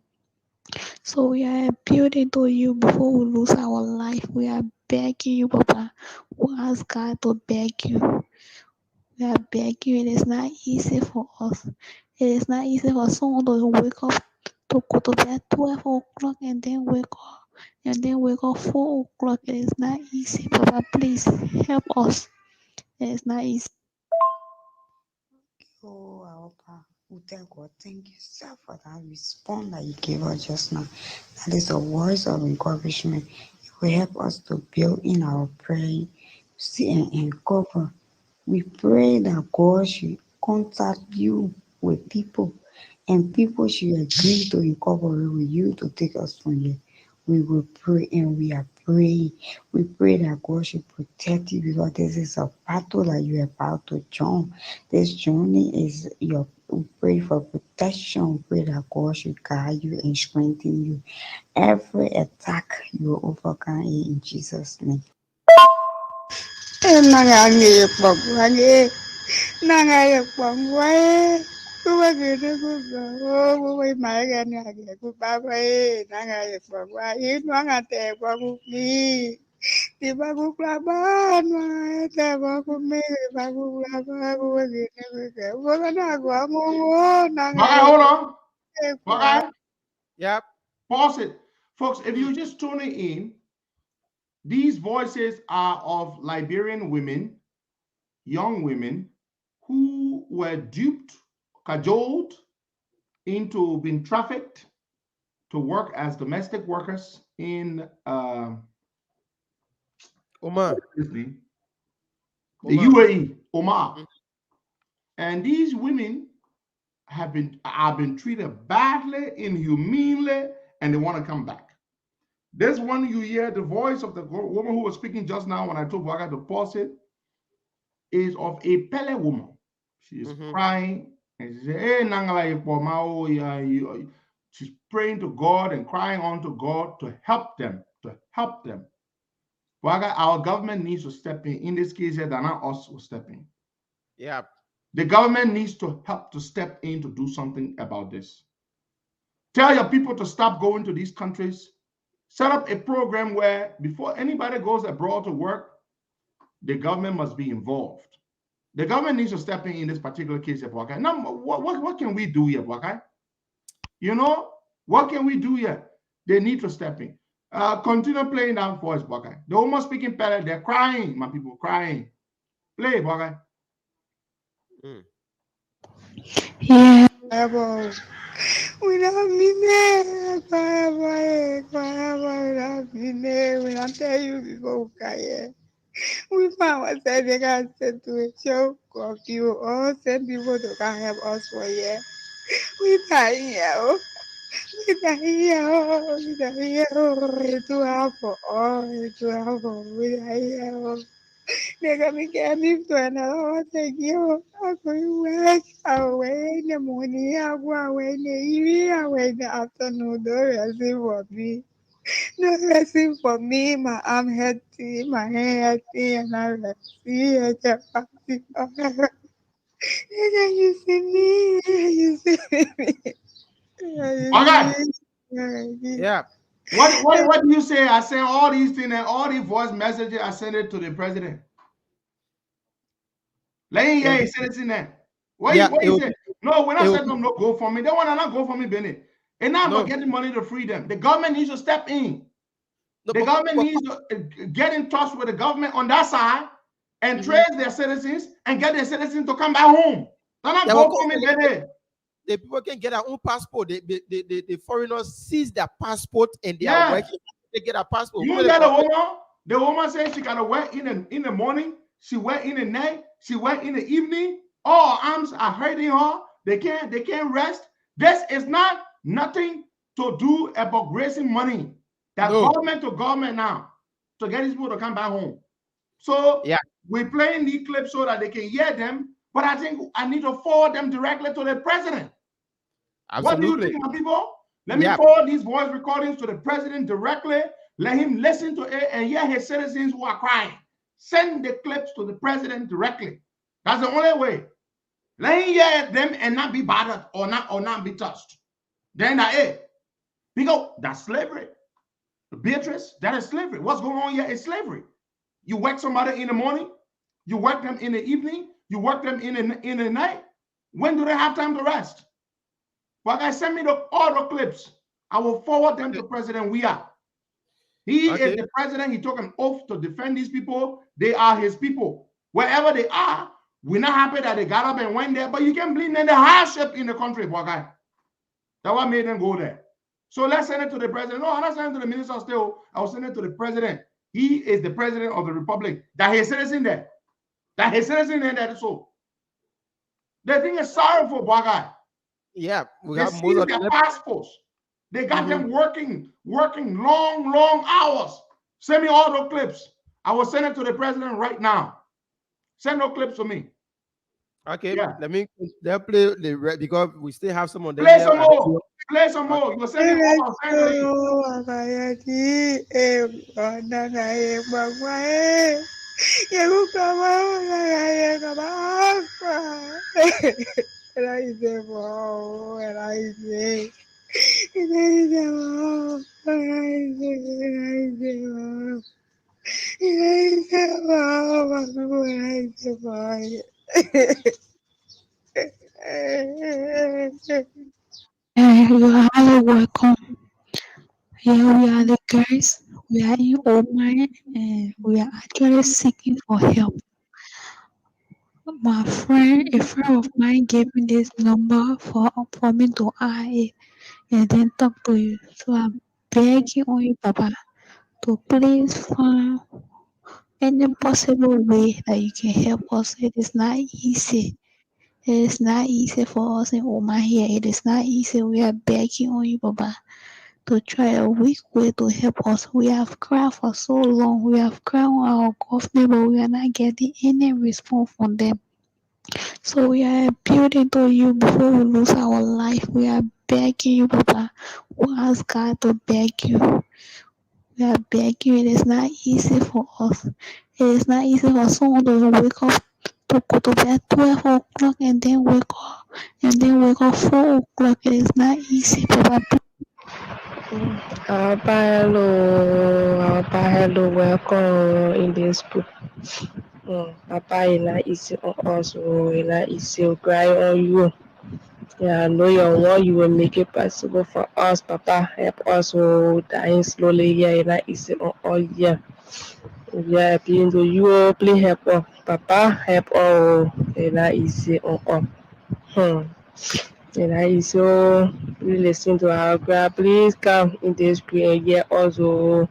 So we are appealing to you before we lose our life. We are begging you, Papa. We ask God to beg you. We are begging you. It is not easy for us. It is not easy for someone to wake up to go to bed 12 o'clock and then wake up 4 o'clock. It is not easy, Papa. Please help us. It is not easy. Oh, our Papa, we thank God. Thank you, sir, for that response that you gave us just now. That is a words of encouragement. It will help us to build in our prayer, see and cover. We pray that God should contact you with people, and people should agree to incorporate with you to take us from here. We will pray and we are praying. We pray that God should protect you because this is a battle that you are about to join. This journey is your. We pray for protection. We pray that God should guide you and strengthen you. Every attack you will overcome it in Jesus' name. Hold on. Okay. Yep. Pause it. Folks, if you're just tuning in, these voices are of Liberian women, young women, who were duped, cajoled into being trafficked to work as domestic workers in Oman. the UAE, Oman. And these women have been treated badly, inhumanely, and they want to come back. This one you hear, the voice of the woman who was speaking just now when I told Waga to pause it, is of a Pele woman. She is crying and she said, hey, Nangala, She's praying to God and crying on to God to help them, to help them. But our government needs to step in. In this case, that not us will step in. Yeah. The government needs to help to step in to do something about this. Tell your people to stop going to these countries. Set up a program where before anybody goes abroad to work, the government must be involved. The government needs to step in this particular case. Now, what can we do here, Bwaka? You know, what can we do here? They need to step in. Continue playing that voice, Bwaka. The woman speaking better, they're crying, my people, crying. Play, Bwaka. Yeah. Without me there, without me there, when I tell you before, we found ourselves they got sent to a show of you all send people to come help us for a year. We die here, we die here, we die here, to have for all, to have for, we die here. They got me getting to another thank you. I'm going to work away in the morning, I go away in the evening, away in the afternoon, no resting for me. No resting for me, my arm healthy, my hand healthy, and I resting at the party. You see me, you see me. Bwaka, Yeah. what do you say? I send all these things and all these voice messages, I send it to the president. Let him hear he said it in there. What you say? No, when I said them no go for me, they want to not go for me, Benny. And now I'm getting money to free them. The government needs to step in. The government needs to get in touch with the government on that side and trace their citizens and get their citizens to come back home. They're not go for me, Benny. The people can get their own passport. The foreigners seize their passport and they are working. They get a passport. You get a woman. The woman says she gotta work in the morning. She work in the night. She work in the evening. All arms are hurting her. They can't rest. This is not nothing to do about raising money. That's government to government now to get these people to come back home. So we're playing these clips so that they can hear them. But I think I need to forward them directly to the president. Absolutely. What do you think, my people? Let me forward these voice recordings to the president directly. Let him listen to it and hear his citizens who are crying. Send the clips to the president directly. That's the only way. Let him hear them and not be bothered or not be touched. Then that it. Because that's slavery. Beatrice, that is slavery. What's going on here is slavery. You work somebody in the morning, you work them in the evening, you work them in the night. When do they have time to rest? But guys, send me all the clips. I will forward them to President Weah. He is the president. He took an oath to defend these people. They are his people. Wherever they are, we're not happy that they got up and went there, but you can blame them the hardship in the country, boy guy. That's what made them go there. So let's send it to the president. No, I'm not sending it to the minister of state. I will send it to the president. He is the president of the republic. That his citizen there. That his citizen there, that is so. The thing is sorrowful, boy guy. Yeah, we they got most of their passports. They got them working long hours. Send me all those clips. I will send it to the president right now. Send those clips to me. Okay, let me play the because we still have some of them. Play some more. Play some more. You send me all. You are highly welcome. Here we are the guys. We are in Oman and we are actually seeking for help. A friend of mine gave me this number for me to add it and then talk to you. So I'm begging on you, Papa, to please find any possible way that you can help us. It is not easy. It is not easy for us in Oman here. It is not easy. We are begging on you, Papa, to try a weak way to help us. We have cried for so long. We have cried on our government, but we are not getting any response from them. So we are appealing to you before we lose our life. We are begging you, Papa. We ask God to beg you. We are begging you. It is not easy for us. It is not easy for someone to wake up to go to bed 12 o'clock and then wake up 4 o'clock. It is not easy, Papa. Hello, welcome in this book. Papa, it's not easy on us, it's not easy to cry on you. Yeah, I know your one, you will make it possible for us, Papa. Help us, dying slowly, yeah, it's not easy on all, yeah. Yeah, please do you, please help us, Papa, help us, it's not easy on us. And I so please listen to our prayer. Please come in this prayer and hear also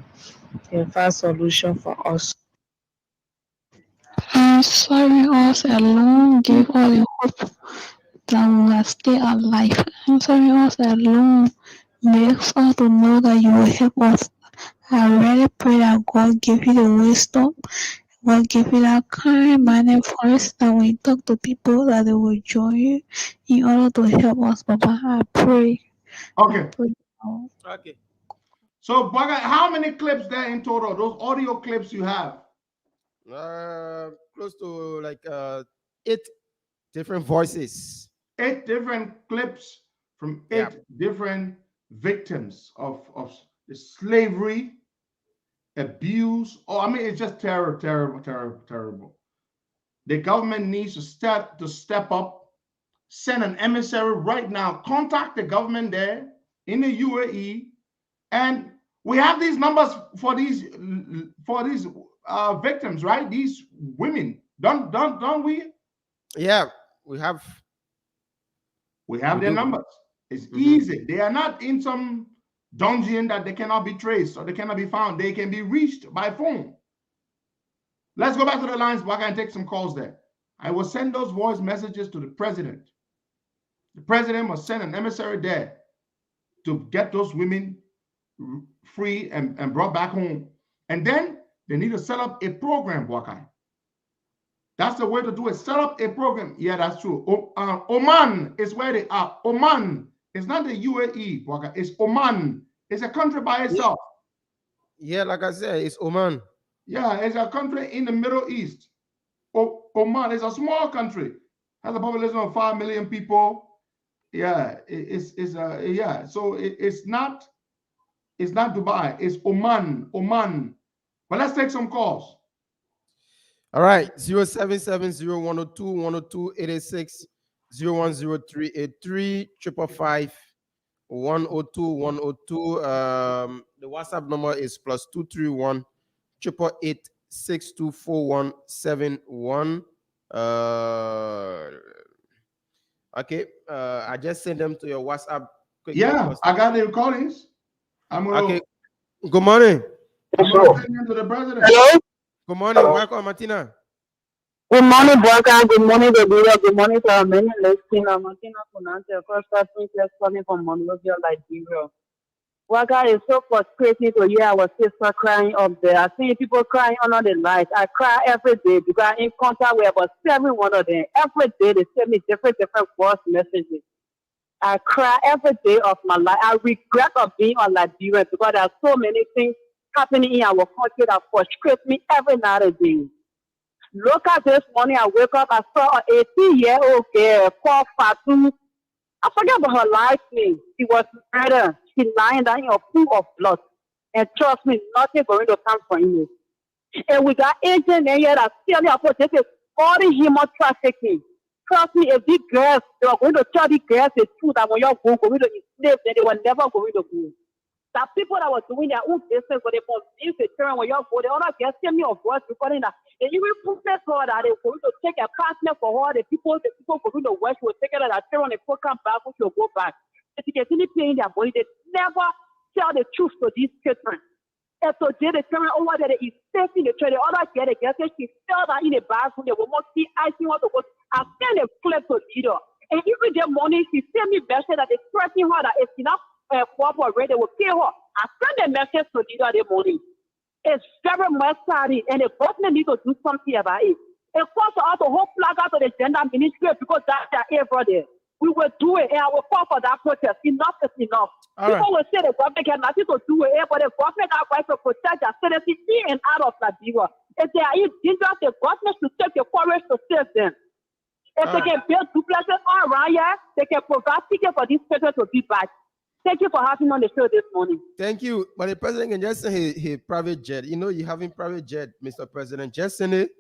and find solution for us. Answering us alone give us the hope that we will stay alive. Answering us alone makes us to know that you will help us. I really pray that God give you the wisdom, God give you that kind manner voice that when you talk to people that they will join you in order to help us, Papa. I pray. Okay. Okay. So, Baga, how many clips there in total? Those audio clips you have? Close to like 8 different voices. 8 different clips from 8 different victims of the slavery, abuse. Oh, I mean, it's just terrible. The government needs to step up, send an emissary right now, contact the government there in the UAE, and we have these numbers for these victims, right? These women, don't we? Yeah, we have their numbers. It's easy. They are not in some dungeon that they cannot be traced or they cannot be found. They can be reached by phone. Let's go back to the lines, Back and take some calls there. I will send those voice messages to the president. The president must send an emissary there to get those women free and brought back home. And then they need to set up a program, Wakai. That's the way to do it. Set up a program. Yeah, that's true. Oman is where they are. Oman. It's not the UAE, Wakai. It's Oman. It's a country by itself. Yeah, like I said, it's Oman. Yeah, it's a country in the Middle East. Oman is a small country. Has a population of 5 million people. Yeah, yeah. So it's not Dubai. It's Oman. But let's take some calls. All right, 0770-102-102-886, 010383 555 102 the WhatsApp number is +231 888 624171. Okay, I just sent them to your WhatsApp. Yeah, I got the recordings. Okay. Good morning. I'm going to send them to the president. Hello. Good morning. Welcome, Martina. Good morning, Blanca. Good morning, Gabriel. Good morning to our many listeners. Martina Funante, across Princess coming from Monrovia, Liberia. Blanca, it's so frustrating to hear our sister crying up there. I see people crying under the lights. I cry every day because I'm in contact with about 7 one of them. Every day they send me different voice messages. I cry every day of my life. I regret of being on Liberia because there are so many things happening in our country that frustrate me every night and day. Look at this morning, I wake up, I saw an 18-year-old girl called Fatu. I forget about her last name. She was murdered. She lying down in a pool of blood. And trust me, nothing going to come from you. And we got agents in here that tell me about this is 40 human trafficking. Trust me, if these girls, they are going to tell these girls the truth that when you're going to enslave them, they were never going to go. That people that were doing their own business, but they convince the children when you're going, they all get send me a voice recording that. And you will promise her that they're going to take a partner for her, the people going to work will take care of that children, they will come back, which will go back. They continue paying their money. They never tell the truth to these children. And so they the children over there, they is facing the children. The other girl, the girl said she fell down in the bathroom. They will not see icing her to go. I send a clip to leader. And every day morning, she sent me message that they threatening her that if she not cooperate, they will kill her. I send a message to leader this morning. It's very much sad, and the government need to do something about it. It costs us to hold flag out to the gender ministry because that's their air brother. we will do it, and I will call for that protest. Enough is enough. All right. People will say the government has nothing to do with it, but the government are going to protect their citizens in and out of Liberia. If they are in danger, the government should take the courage to save them. If they can build duplexes all around here, they can provide tickets for these people to be back. Thank you for having me on the show this morning. Thank you. But the president can just send his private jet. You know, you having private jet, Mr. President. Just send it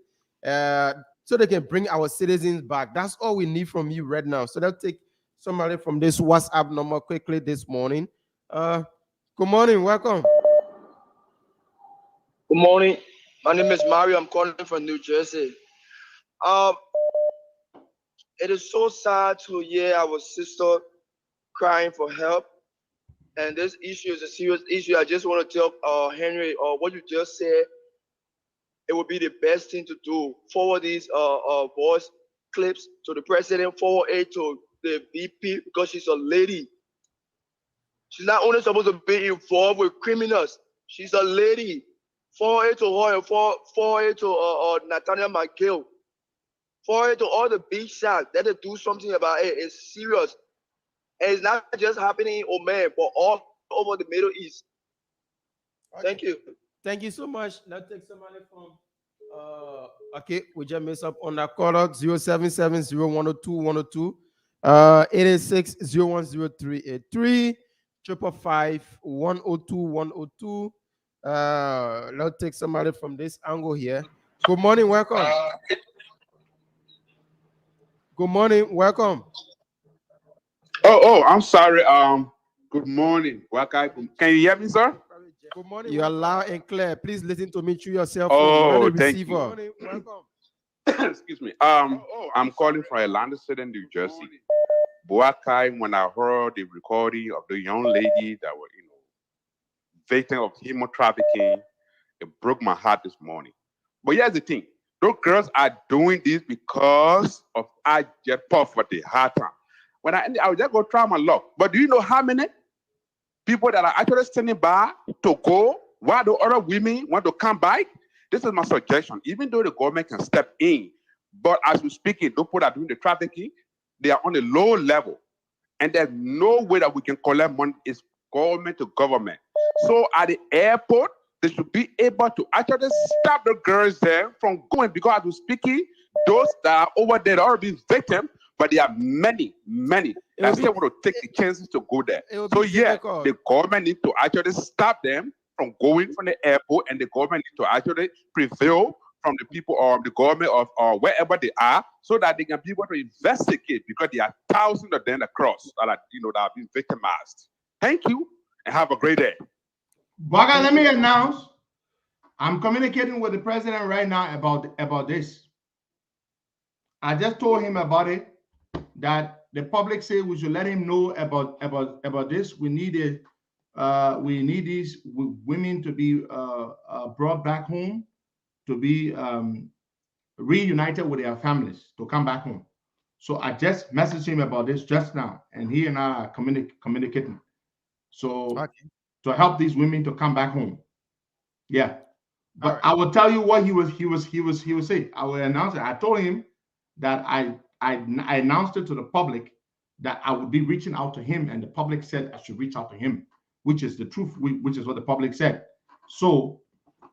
so they can bring our citizens back. That's all we need from you right now. So they'll take somebody from this WhatsApp number quickly this morning. Good morning. Welcome. Good morning. My name is Mario. I'm calling from New Jersey. It is so sad to hear our sister crying for help. And this issue is a serious issue. I just want to tell Henry, what you just said, it would be the best thing to do. Forward these voice clips to the president, forward it to the VP, because she's a lady. She's not only supposed to be involved with criminals, she's a lady. Forward it to her and forward it to Nathaniel McGill. Forward it to all the big shots. Let them do something about it. It's serious. And it's not just happening in Oman, but all over the Middle East. Okay. Thank you. Thank you so much. Let's take somebody from okay, we just messed up on that caller 077-0102-102 886-010-383 555-102-102. Let's take somebody from this angle here. Good morning, welcome. Good morning, welcome. Oh, I'm sorry. Good morning. Welcome. Can you hear me, sir? Good morning. You are loud and clear. Please listen to me through your cell phone. Oh, thank you. Good morning. Welcome. Excuse me. I'm calling from Atlanta City, New Jersey. Boakai, when I heard the recording of the young lady that were, victim of human trafficking, it broke my heart this morning. But here's the thing. Those girls are doing this because of abject poverty, hard time. When I was just go try my luck. But do you know how many people that are actually standing by to go while the other women want to come back? This is my suggestion. Even though the government can step in, but as we speak, those people that are doing the trafficking, they are on a low level. And there's no way that we can collect money. It's government to government. So at the airport, they should be able to actually stop the girls there from going, because as we're speaking, those that are over there are being victims, but there are many that still want to take the chances to go there. So yeah, the government needs to actually stop them from going from the airport, and the government needs to actually prevail from the people or the government of or wherever they are, so that they can be able to investigate, because there are thousands of them across that are, that have been victimized. Thank you, and have a great day. Baga, let me announce, I'm communicating with the president right now about this. I just told him about it, that the public say we should let him know about this. We need it. We need these women to be brought back home, to be reunited with their families, to come back home. So I just messaged him about this just now, and he and I are communicating. So to help these women to come back home. Yeah. But right. I will tell you what he was saying. I will announce it. I told him that I announced it to the public that I would be reaching out to him, and the public said I should reach out to him, which is the truth, which is what the public said. So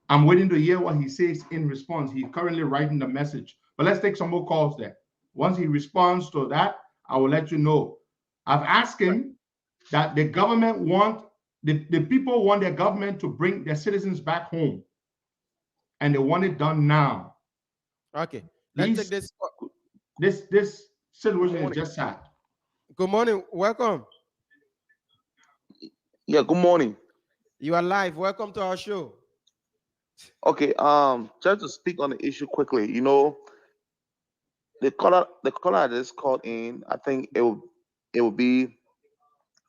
I'm waiting to hear what he says in response. He's currently writing the message, but let's take some more calls there. Once he responds to that, I will let you know. I've asked him that the government the people want their government to bring their citizens back home, and they want it done now. Okay, let's take this. This situation is just sad. Good morning, welcome. Yeah, good morning. You are live. Welcome to our show. Okay, just to speak on the issue quickly, the caller that is called in, I think it will be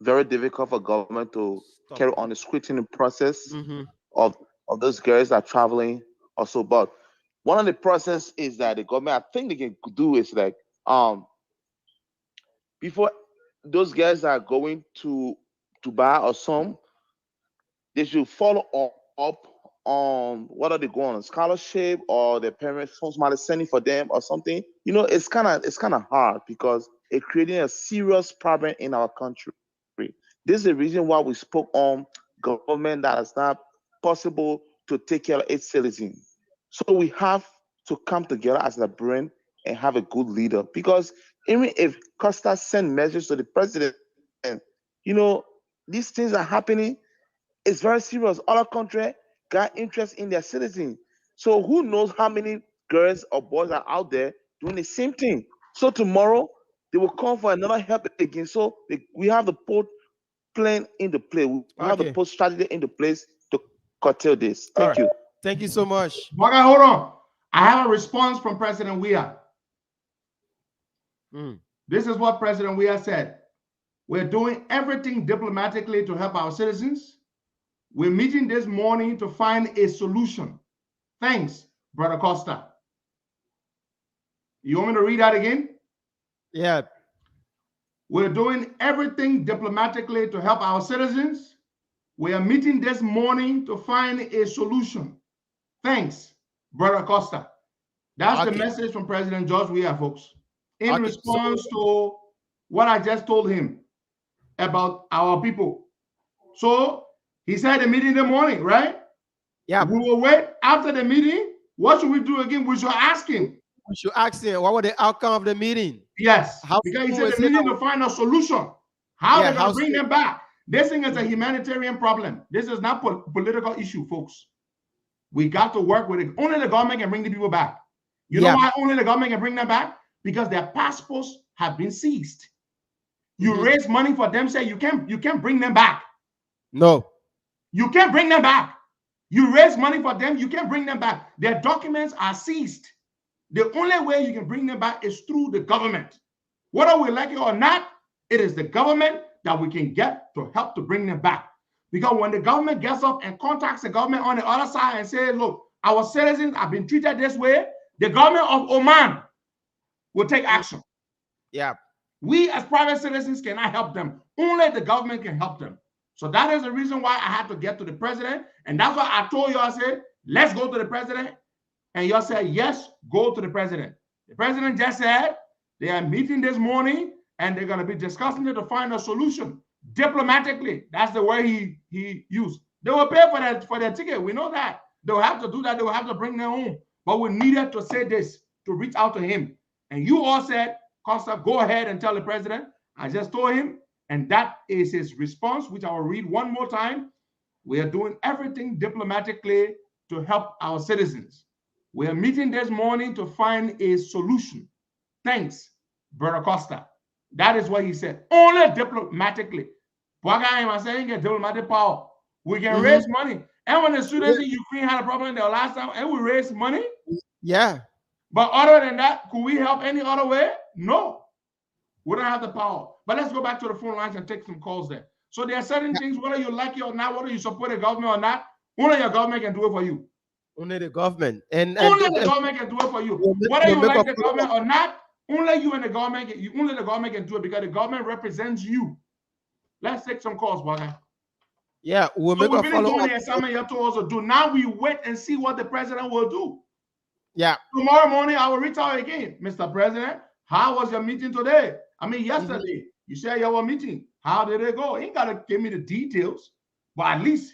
very difficult for government to carry on the scrutiny process of those girls that are traveling also. But one of the process is that the government, I think they can do is like before those girls are going to buy or some, they should follow up whether they go on a scholarship or their parents somebody sending for them or something, it's kind of hard because it's creating a serious problem in our country. This is the reason why we spoke on government that is not possible to take care of its citizens. So we have to come together as a brain and have a good leader, because even if Costa send messages to the president, these things are happening. It's very serious. Other countries got interest in their citizens. So who knows how many girls or boys are out there doing the same thing. So tomorrow they will call for another help again. So we have to put plan into play. We have to Okay. put strategy into place to curtail this. All Thank right. you. Thank you so much. Boga, hold on. I have a response from President Weah. This is what President Weah said. We're doing everything diplomatically to help our citizens. We're meeting this morning to find a solution. Thanks, Brother Costa. You want me to read that again? Yeah. We're doing everything diplomatically to help our citizens. We are meeting this morning to find a solution. Thanks, Brother Costa. That's the message from President George Weah, folks. In response to what I just told him about our people. So he said the meeting in the morning, right? Yeah. We will wait after the meeting. What should we do again? We should ask him. We should ask him what was the outcome of the meeting. Yes, How because he said the meeting to find a solution. How they're going to bring them back. This thing is a humanitarian problem. This is not political issue, folks. We got to work with it. Only the government can bring the people back. You know why only the government can bring them back? Because their passports have been seized. You raise money for them, say you can't bring them back. No. You can't bring them back. You raise money for them, you can't bring them back. Their documents are seized. The only way you can bring them back is through the government. Whether we like it or not, it is the government that we can get to help to bring them back. Because when the government gets up and contacts the government on the other side and says, look, our citizens have been treated this way, the government of Oman will take action. Yeah. We as private citizens cannot help them. Only the government can help them. So that is the reason why I had to get to the president. And that's why I told you, I said, let's go to the president. And y'all said, yes, go to the president. The president just said they are meeting this morning and they're going to be discussing it to find a solution diplomatically. That's the word he used. They will pay for their ticket. We know that. They'll have to do that. They will have to bring them home. But we needed to say this, to reach out to him. And you all said, Costa, go ahead and tell the president. I just told him, and that is his response, which I will read one more time. We are doing everything diplomatically to help our citizens. We are meeting this morning to find a solution. Thanks, Brother Costa. That is what he said. Only diplomatically. I'm saying diplomatic power. We can raise money. And when the students in Ukraine had a problem the last time, and we raised money. Yeah. But other than that, could we help any other way? No. We don't have the power. But let's go back to the phone lines and take some calls there. So there are certain things, whether you like it or not, whether you support the government or not, only your government can do it for you. Only the government. And only the government can do it for you. Whether you like the government or not, only you and the government, only the government can do it because the government represents you. Let's take some calls, brother. Yeah, we'll make a finish follow-up. doing the assignment you have to also do. Now we wait and see what the president will do. Yeah. Tomorrow morning, I will reach out again. Mr. President, how was your meeting today? I mean, yesterday, you said you were meeting. How did it go? He ain't got to give me the details, but at least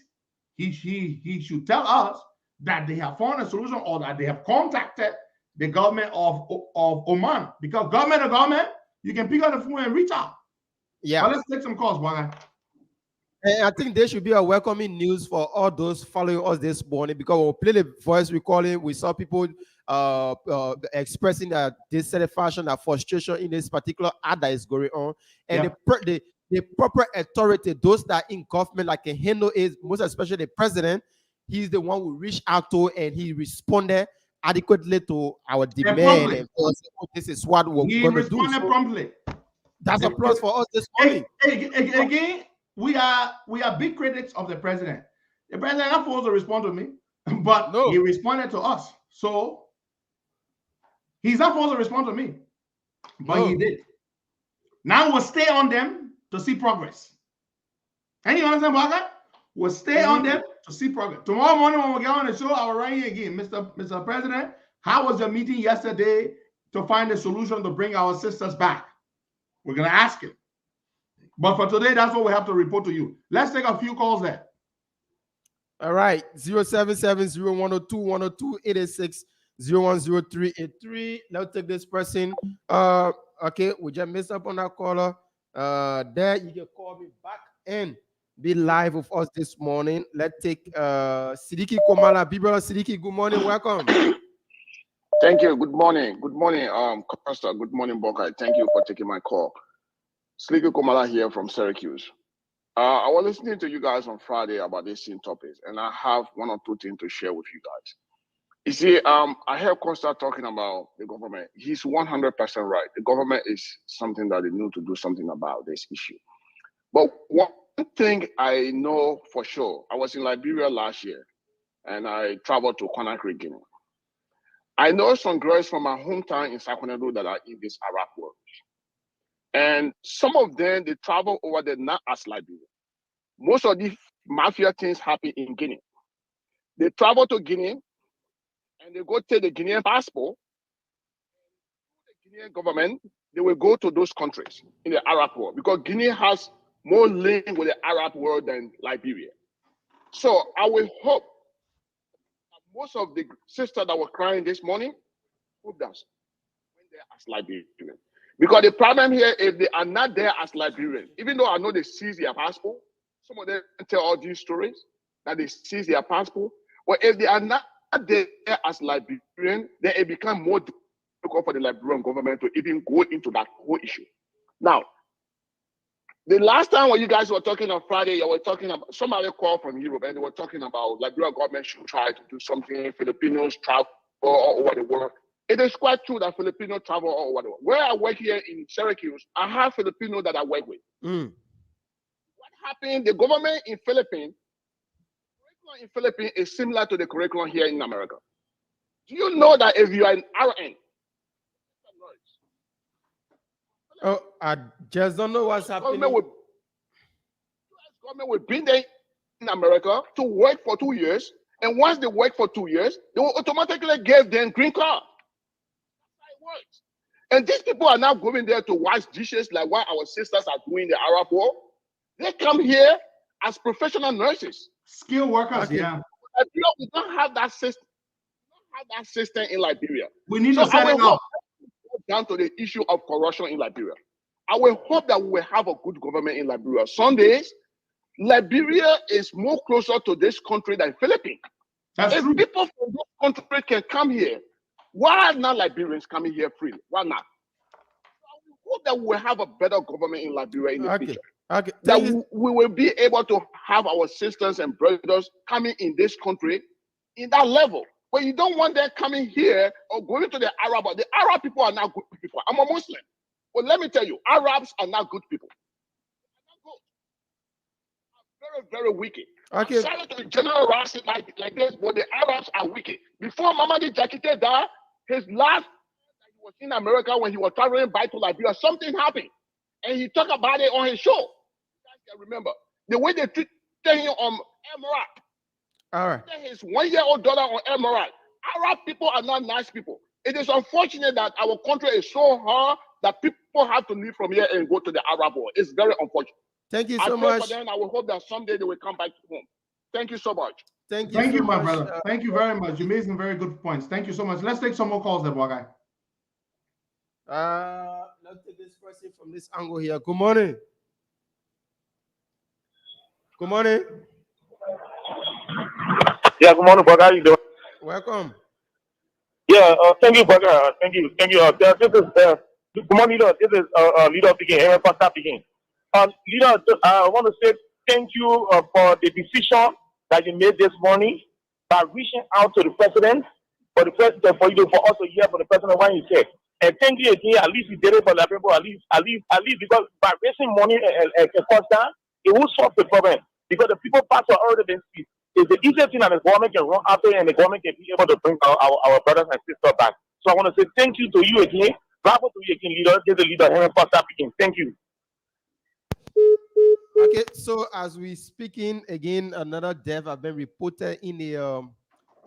he should tell us that they have found a solution or that they have contacted the government of Oman. Because government to government, you can pick up the phone and reach out. Yeah. But let's take some calls, brother. And I think there should be a welcoming news for all those following us this morning, because we'll play the voice recording. We saw people expressing that dissatisfaction, that frustration in this particular ad that is going on. And the proper authority, those that in government that can handle it, most especially the president, he's the one who reached out to and he responded adequately to our demand. And this is what we're going to do. He responded promptly. That's a plus for us this morning. Again, we are big critics of the president. The president not supposed to respond to me, but he responded to us. So he's not supposed to respond to me, but he did. Now we'll stay on them to see progress. And you understand about that? We'll stay on them to see progress. Tomorrow morning when we get on the show, I will write you again, Mr. President. How was your meeting yesterday to find a solution to bring our sisters back? We're gonna ask him. But for today, that's what we have to report to you. Let's take a few calls there. All right, 077-0102-102-886-010383. Let's take this person. Okay, we just messed up on that caller. There you can call me back and be live with us this morning. Let's take Sidiki Komala. People, Sidiki, good morning, welcome. Thank you. Good morning. Good morning, Costa. Good morning, Bokai. Thank you for taking my call. Sidiki Komala here from Syracuse. I was listening to you guys on Friday about these same topics, and I have one or two things to share with you guys. You see, I heard Costa talking about the government. He's 100% right. The government is something that they need to do something about this issue. But one thing I know for sure, I was in Liberia last year, and I traveled to Conakry, Guinea. I know some girls from my hometown in Sakonedo that are in this Arab world. And some of them, they travel over there not as Liberia. Most of these mafia things happen in Guinea. They travel to Guinea, and they go take the Guinean passport. The Guinean government, they will go to those countries in the Arab world because Guinea has more link with the Arab world than Liberia. So I will hope that most of the sisters that were crying this morning, hope that when they're as Liberian. Because the problem here, if they are not there as Liberian, even though I know they seize their passport, some of them tell all these stories that they seize their passport. But if they are not there as Liberian, then it becomes more difficult for the Liberian government to even go into that whole issue. Now, the last time when you guys were talking on Friday, you were talking about somebody called from Europe and they were talking about Liberian government should try to do something, Filipinos travel all over the world. It is quite true that Filipino travel all over the world. Where I work here in Syracuse, I have Filipinos that I work with. What happened? The government in Philippines, is similar to the curriculum here in America. Do you know that if you are an RN? Oh, I just don't know what's happening. Government will bring them in America to work for 2 years, and once they work for 2 years, they will automatically give them green card. Works. And these people are now going there to wash dishes like what our sisters are doing in the Arab world. They come here as professional nurses. Skilled workers, yeah. We don't have that system. We don't have that system in Liberia. We need to set it up. Down to the issue of corruption in Liberia. I will hope that we will have a good government in Liberia. Some days, Liberia is more closer to this country than Philippines. That's if true. People from this country can come here, why are not Liberians coming here freely? Why not? I hope that we will have a better government in Liberia in the future. Okay. That we will be able to have our sisters and brothers coming in this country in that level. But you don't want them coming here or going to the Arab. The Arab people are not good people. I'm a Muslim. But let me tell you, Arabs are not good people. They are very, very wicked. Okay. I'm sorry to generalize it like this, but the Arabs are wicked. Before Mamadi Jakite died, his last he was in America when he was traveling back to Liberia, something happened. And he talked about it on his show. You guys can remember. The way they treated him on Emerald. All right. His 1-year-old daughter on Emerald. Arab people are not nice people. It is unfortunate that our country is so hard that people have to leave from here and go to the Arab world. It's very unfortunate. Thank you I so pray much. for them. I will hope that someday they will come back home. Thank you so much. Thank Thank you, you, so my much. brother. Thank you very much. You made some very good points. Thank you so much. Let's take some more calls there, guy. Let's take this person from this angle here. Good morning. Good morning. Yeah, good morning, Boga. How you doing? Welcome. Yeah, thank you, Boga. Thank you. This is good morning, leader. This is leader speaking. Aaron Costa speaking. Leader, I want to say thank you for the decision that you made this morning by reaching out to the president for the president for us to hear from the president what he said. And thank you again. At least you did it for the people. At least because by raising money and cost down, it will solve the problem. Because the people pass are already been speak. It's the easiest thing that the government can run after, and the government can be able to bring our brothers and sisters back. So I want to say thank you to you again. Bravo to you again, leader. This is the leader, Aaron Costa speaking. Thank you. Okay, so as we speaking again, another death have been reported in the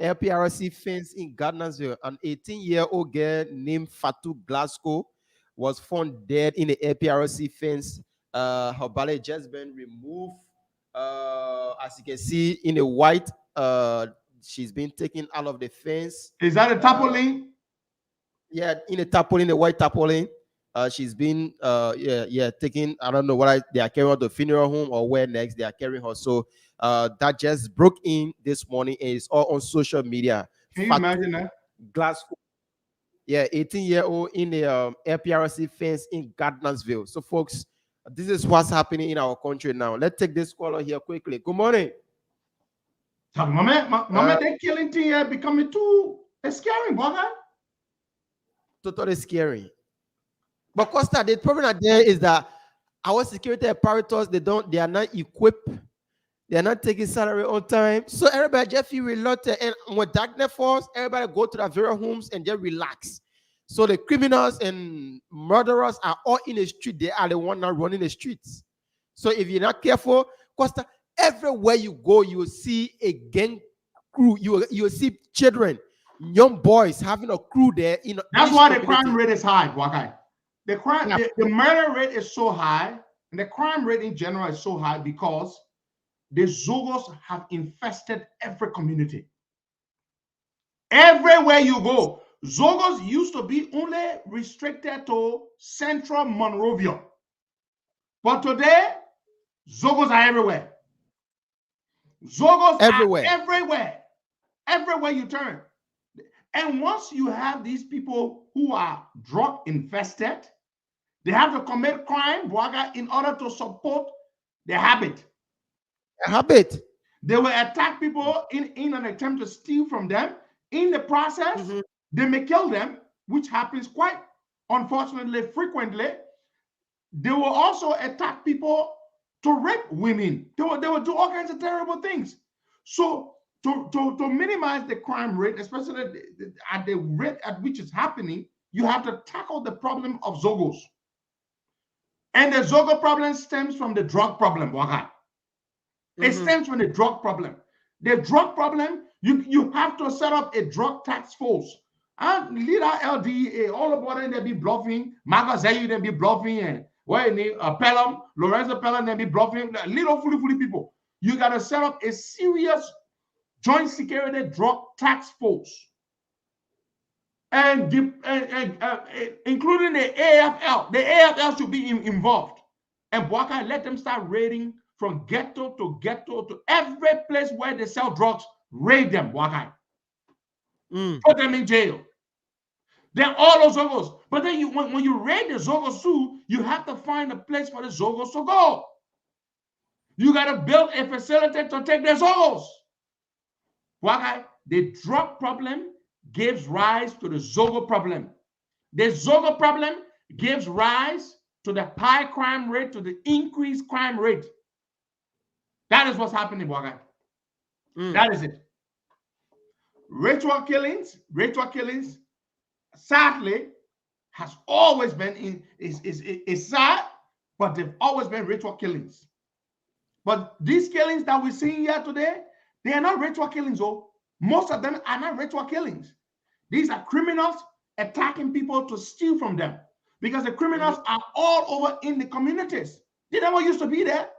LPRC fence in Gardnersville. An 18-year-old girl named Fatu Glasgow was found dead in the LPRC fence. Her body just been removed. As you can see in the white, she's been taken out of the fence. Is that a tarpaulin? Yeah, in a tarpaulin, the white tarpaulin. She's been taken. I don't know whether they are carrying her to the funeral home or where next they are carrying her. So that just broke in this morning and it's all on social media. Can you imagine that? Glasgow. Yeah, 18-year-old in the LPRC fence in Gardnersville. So folks, this is what's happening in our country now. Let's take this caller here quickly. Good morning. Mama, that killing thing here becoming too scary, brother. Totally scary. But Costa, the problem there is that our security apparatus, they are not equipped. They are not taking salary on time. So everybody just feel reluctant. And when darkness falls, everybody go to their various homes and just relax. So the criminals and murderers are all in the street. They are the one now running the streets. So if you're not careful, Costa, everywhere you go, you will see a gang crew. You will see children, young boys having a crew there. That's why the crime rate is high, Wakai. The murder rate is so high, and the crime rate in general is so high because the Zogos have infested every community. Everywhere you go, Zogos used to be only restricted to central Monrovia. But today, Zogos are everywhere. Zogos are everywhere. Everywhere you turn. And once you have these people who are drug infested, they have to commit crime, Bwaga, in order to support their habit. They will attack people in an attempt to steal from them. In the process, they may kill them, which happens quite unfortunately frequently. They will also attack people to rape women. They will do all kinds of terrible things. So to minimize the crime rate, especially at the rate at which it's happening, you have to tackle the problem of Zogos. And the Zogo problem stems from the drug problem, Waka. It stems from the drug problem. The drug problem, you have to set up a drug task force. And leader LDA, all about them, they be bluffing. Magazayu, they be bluffing. And Pelham, Lorenzo Pelham, they be bluffing. Little fully people. You got to set up a serious joint security drug task force. And including the AFL. The AFL should be involved. And Bwaka, let them start raiding from ghetto to every place where they sell drugs. Raid them, Bwaka. Put them in jail. Then all those Zogos. But then when you raid the Zogos too, you have to find a place for the Zogos to go. You got to build a facility to take the Zogos. Bwaka, the drug problem gives rise to the Zogo problem. The Zogo problem gives rise to the high crime rate, to the increased crime rate. That is what's happening, Bwaka. That is it. Ritual killings, sadly, has always been is sad, but they've always been ritual killings. But these killings that we're seeing here today, they are not ritual killings, though. Most of them are not ritual killings. These are criminals attacking people to steal from them because the criminals are all over in the communities. They never used to be there.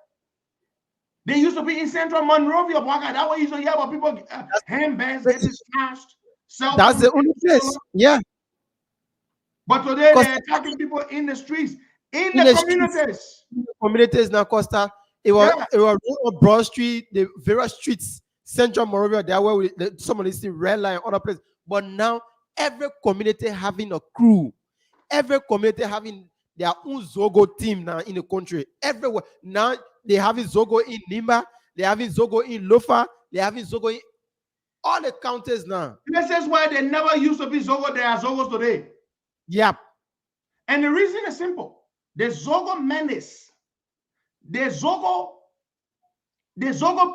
They used to be in central Monrovia, Bwaka. That way you used to hear about people handbags getting smashed. That's the only place. Yeah. But today they're attacking people in the streets, in the communities. In the communities now, Costa. It was on Broad Street, the various streets, Central Monrovia, there where some of these red line, other places. But now every community having a crew, every community having their own Zogo team now in the country. Everywhere. Now they having Zogo in Nimba, they having Zogo in Lofa, they having Zogo in all the counties now. This is why they never used to be Zogo. There are Zogos today. Yep. And the reason is simple. The Zogo menace, the Zogo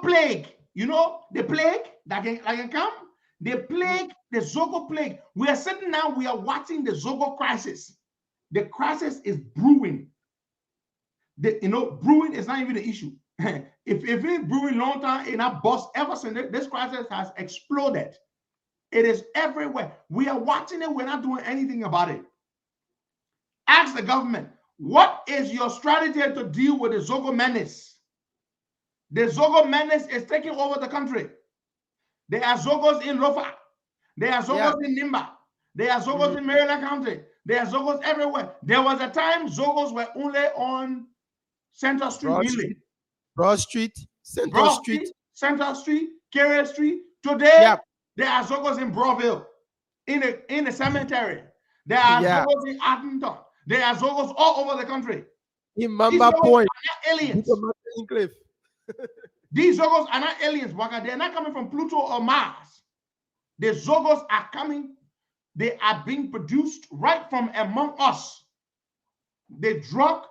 plague, you know, the plague that can come, the plague, the Zogo plague. We are sitting now, we are watching the Zogo crisis. The crisis is brewing. brewing is not even the issue. if it's brewing long time in our bust, ever since this crisis has exploded, it is everywhere. We are watching it. We're not doing anything about it. Ask the government, what is your strategy to deal with the Zogo menace? The Zogo menace is taking over the country. There are Zogos in Lofa. There are Zogos in Nimba. There are Zogos in Maryland County. There are Zogos everywhere. There was a time Zogos were only on Central Street, Broad Street, Central Street, Central Street, Carey Street. Today, there are Zogos in Broadville, in the cemetery. There are Zogos in Arlington. There are Zogos all over the country. In Mamba Point, aliens. These Zogos are not aliens, Waka. They're not coming from Pluto or Mars. The Zogos are coming. They are being produced right from among us. The drug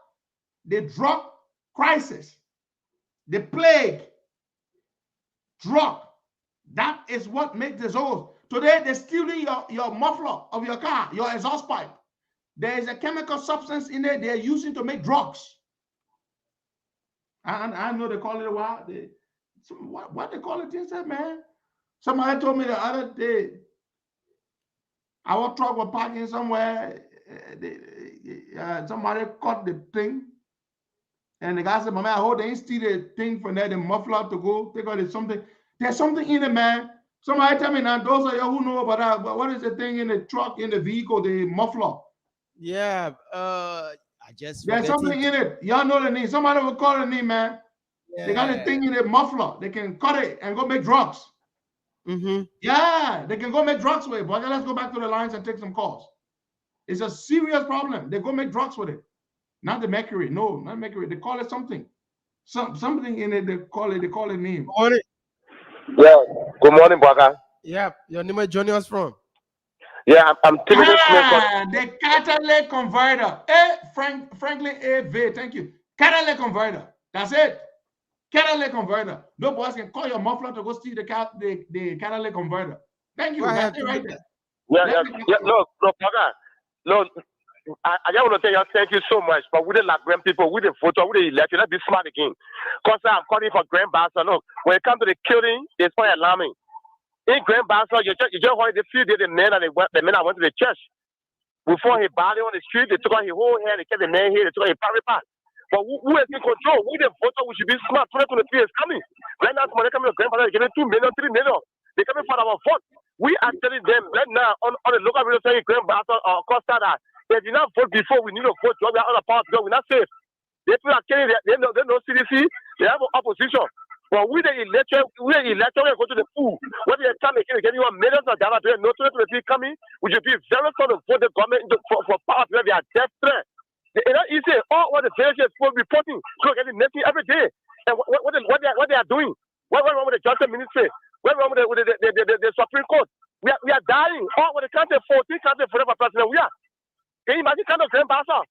crisis, the plague, drug. That is what makes the Zogos. Today, they're stealing your muffler of your car, your exhaust pipe. There is a chemical substance in there they're using to make drugs. And I know they call it what they call it, is that, man? Somebody told me the other day, our truck was parking somewhere. Somebody caught the thing. And the guy said, "My man, I hope they ain't steal the thing from there, the muffler to go. They got it something. There's something in it, man. Somebody tell me now, those of you who know about that, but what is the thing in the truck, in the vehicle, the muffler? Yeah, there's something in it. Y'all know the name. Somebody will call the name, man. Yeah. They got a thing in the muffler. They can cut it and go make drugs. Yeah, they can go make drugs with it. But let's go back to the lines and take some calls. It's a serious problem. They go make drugs with it. Not the mercury. No, not mercury. They call it something. Something in it. They call it name. Good morning. Yeah. Good morning, Baka. Yeah. Your name is joining us from? Yeah, I'm telling you. The catalytic converter. Franklin A. V. Thank you. Catalytic converter. That's it. Catalytic converter. No boys can call your muffler to go steal the catalytic converter. Thank you. That's it right there. Yeah. Look, Baka. Look, I just want to tell you thank you so much. But we didn't like grand people, we didn't vote, we didn't elect. Let's be smart again. Because I'm calling for Grand Bassa. Look, when it comes to the killing, it's quite alarming. In Grand Bassa, you just heard the few days the men that went to the church. Before he body on the street, they took out his whole hair, they kept the man here, they took out his private part. But who is in control? We the voter, we should be smart. 2023 is coming. Right now, somebody coming to Grand Bassa, they're getting 2 million, 3 million. They're coming for our vote. We are telling them right now on the local radio saying Grand Bassa or Costa that they did not vote before, we need to vote. We are on the power, we're not safe. They people are killing, they know CDC, they have opposition. But we the election, we go to the pool. When they come again, you want millions of dollars, there no 2023 coming, we should be very sort of vote the government for power where they are death threat. It's not easy. All what the villages will be reporting, so getting messy every day. And what they are doing? What wrong with the justice ministry? What wrong with the Supreme Court? We are dying. All what the country 14 countries forever president we are. Can you imagine kind of Grand Bassa?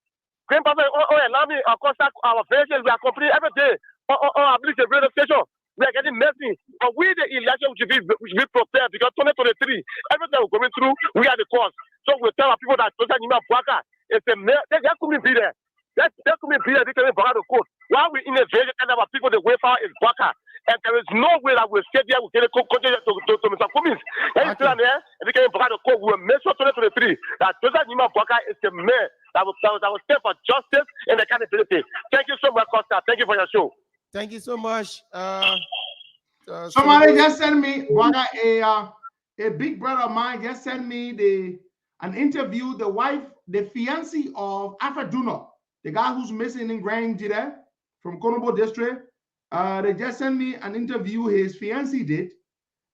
Grand Bassa, allow me, across our villages, we are complaining every day. I believe the radio station. We are getting messy. But we, the election, we should be prepared because 2023, everything we're going through, we are the cause. So we tell our people that President Nima Bwaka is a mayor. They couldn't be there. They couldn't be there. They couldn't borrow the court. While we in the village, and our people, the way far is Bwaka. And there is no way that we'll stay there, we'll get a continue to Mr. Cummins. And still there, and they can borrow the court. We will make sure 2023 that President Nima Bwaka is the mayor that will stand for justice and accountability. Thank you so much, Costa. Thank you for your show. Thank you so much. Somebody just sent me a big brother of mine just sent me an interview. The wife, the fiancé of Alfred Duno, the guy who's missing in Grand Jide from Konobo District. They just sent me an interview his fiancé did,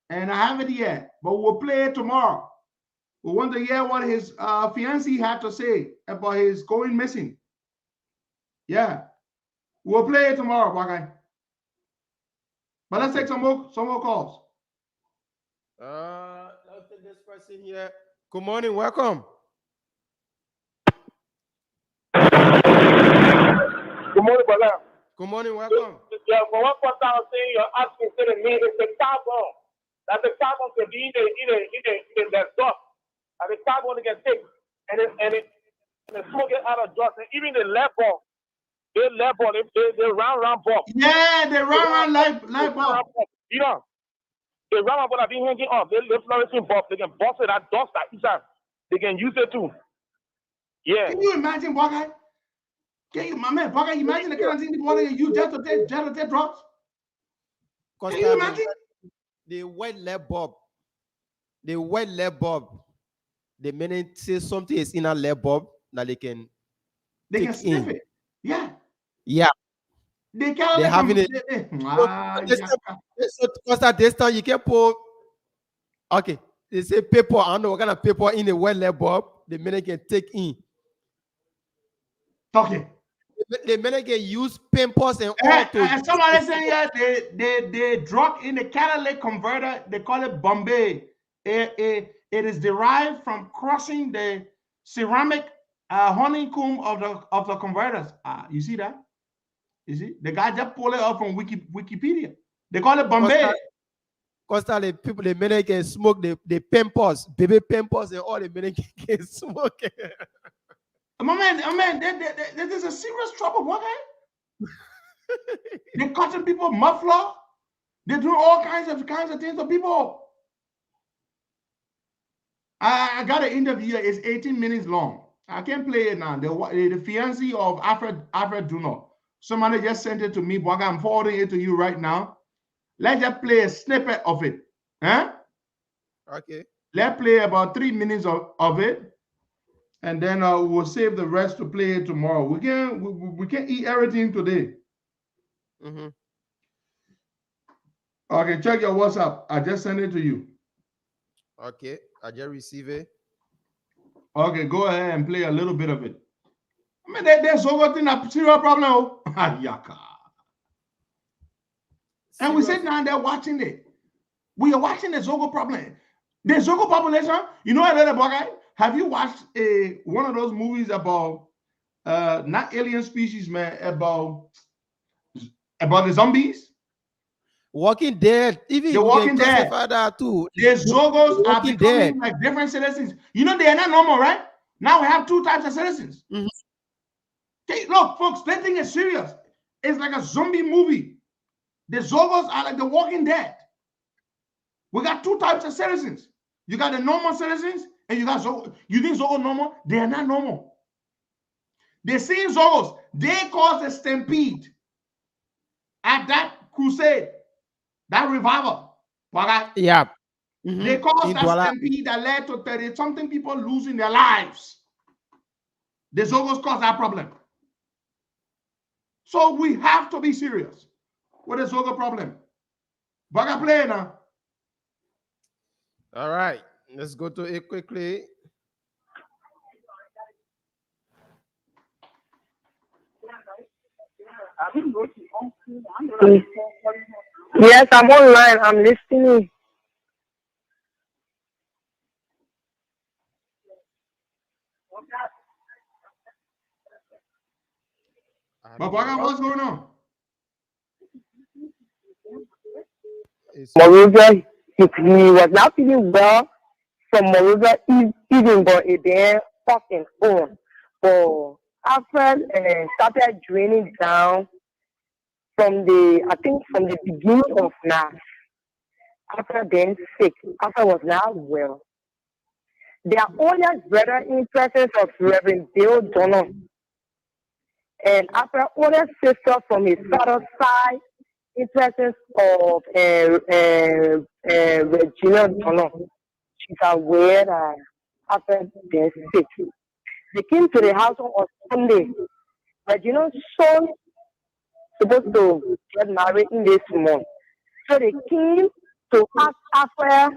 and I have it here, but we'll play it tomorrow. We want to hear what his fiancé had to say about his going missing. Yeah. We'll play it tomorrow, Baka. But let's take some more calls. Let's take this person here. Good morning, welcome. Good morning, brother. Good morning, welcome. Yeah, for what part I was saying, you're asking to the me, it's the carbon. That's the carbon to be in the dust. And the carbon to get sick. And the smoke get out of dust. And even the level They left on it. They round bulb. Yeah, they round light bulb. You know, they round bulb have been hanging off. They fluorescent bulb. They can bust it at dust that inside. They can use it too. Yeah. Can you imagine, Bogart? Can you, my man, Bogart, imagine the kind of thing people want to use just to take drugs? Can you imagine? The white lead bulb. The white lead bulb. The minute say something is in a lead bulb, that they can sniff it. Yeah. Yeah. They can't They're having it. So Costa, this time you can put, okay, they say paper, I don't know what kind of paper in a white lead bulb, the minute can take in. Okay. The minute can use pimples and all to. Somebody saying yeah, they drug in the catalytic converter, they call it Bombay. It is derived from crushing the ceramic honeycomb of the converters. You see that? You see? The guy just pulled it up from Wikipedia. They call it Bombay. Costa, the people, the minute can smoke the pimples, baby pimples, and all the minute can smoke. My man, there's a serious trouble. What guy? They're cutting people muffler. They're doing all kinds of things to people. I got an interview. It's 18 minutes long. I can't play it now. The fiancé of Alfred Duno. Somebody just sent it to me, but I'm forwarding it to you right now. Let's just play a snippet of it. Huh? Okay. Let's play about 3 minutes of it. And then we'll save the rest to play it tomorrow. We can eat everything today. Mm-hmm. Okay, check your WhatsApp. I just sent it to you. Okay, I just received it. Okay, go ahead and play a little bit of it. I mean, there's so much in a serious problem. Yaka. And we sit down there watching it. We are watching the Zogo problem. The Zogo population, you know another guy? Have you watched one of those movies about not alien species, man, about the zombies? Walking Dead. Even the Walking Dead. That too. The Zogos are becoming like different citizens. You know they are not normal, right? Now we have two types of citizens. Mm-hmm. Okay, look, folks, that thing is serious. It's like a zombie movie. The Zogos are like the Walking Dead. We got two types of citizens. You got the normal citizens, and you got Zogo. You think Zogo normal? They are not normal. The same Zogos, they caused a stampede at that crusade, that revival. Yeah. Mm-hmm. They caused that stampede that led to 30-something people losing their lives. The Zogos caused that problem. So we have to be serious with the Zogo problem. Baga play now. All right, let's go to it quickly. Yes, I'm online. I'm listening. But what's going on? Moreover, he was not feeling well. So moreover, he even got a damn fucking phone. So after started draining down from the beginning of March. After being sick, after was not well. Their oldest brother in presence of Reverend Bill Donner. And after older sister from his father's side, in presence of Regina Donner. She's aware that after being sick. They came to the house on Sunday. Regina's son supposed to get married in this month. So they came to ask Afra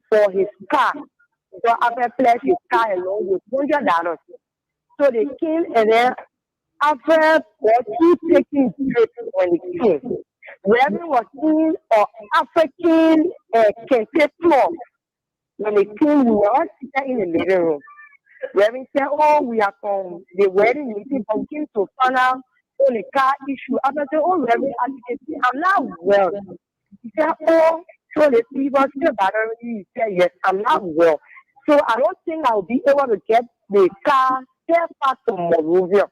for his car. So Afra pledged his car along with $100. So they came and then Afra was taking trips when they came. Reverend was in African Kente cloth. When they came, we were all sitting in the living room. Reverend said, "Oh, we are from the wedding meeting, from came to find out on the car issue." After said, "Oh, Reverend, as you can see, I'm not well." He said, "Oh, so the people still battery." He said, "Yes, I'm not well. So I don't think I'll be able to get the car spare part from Monrovia."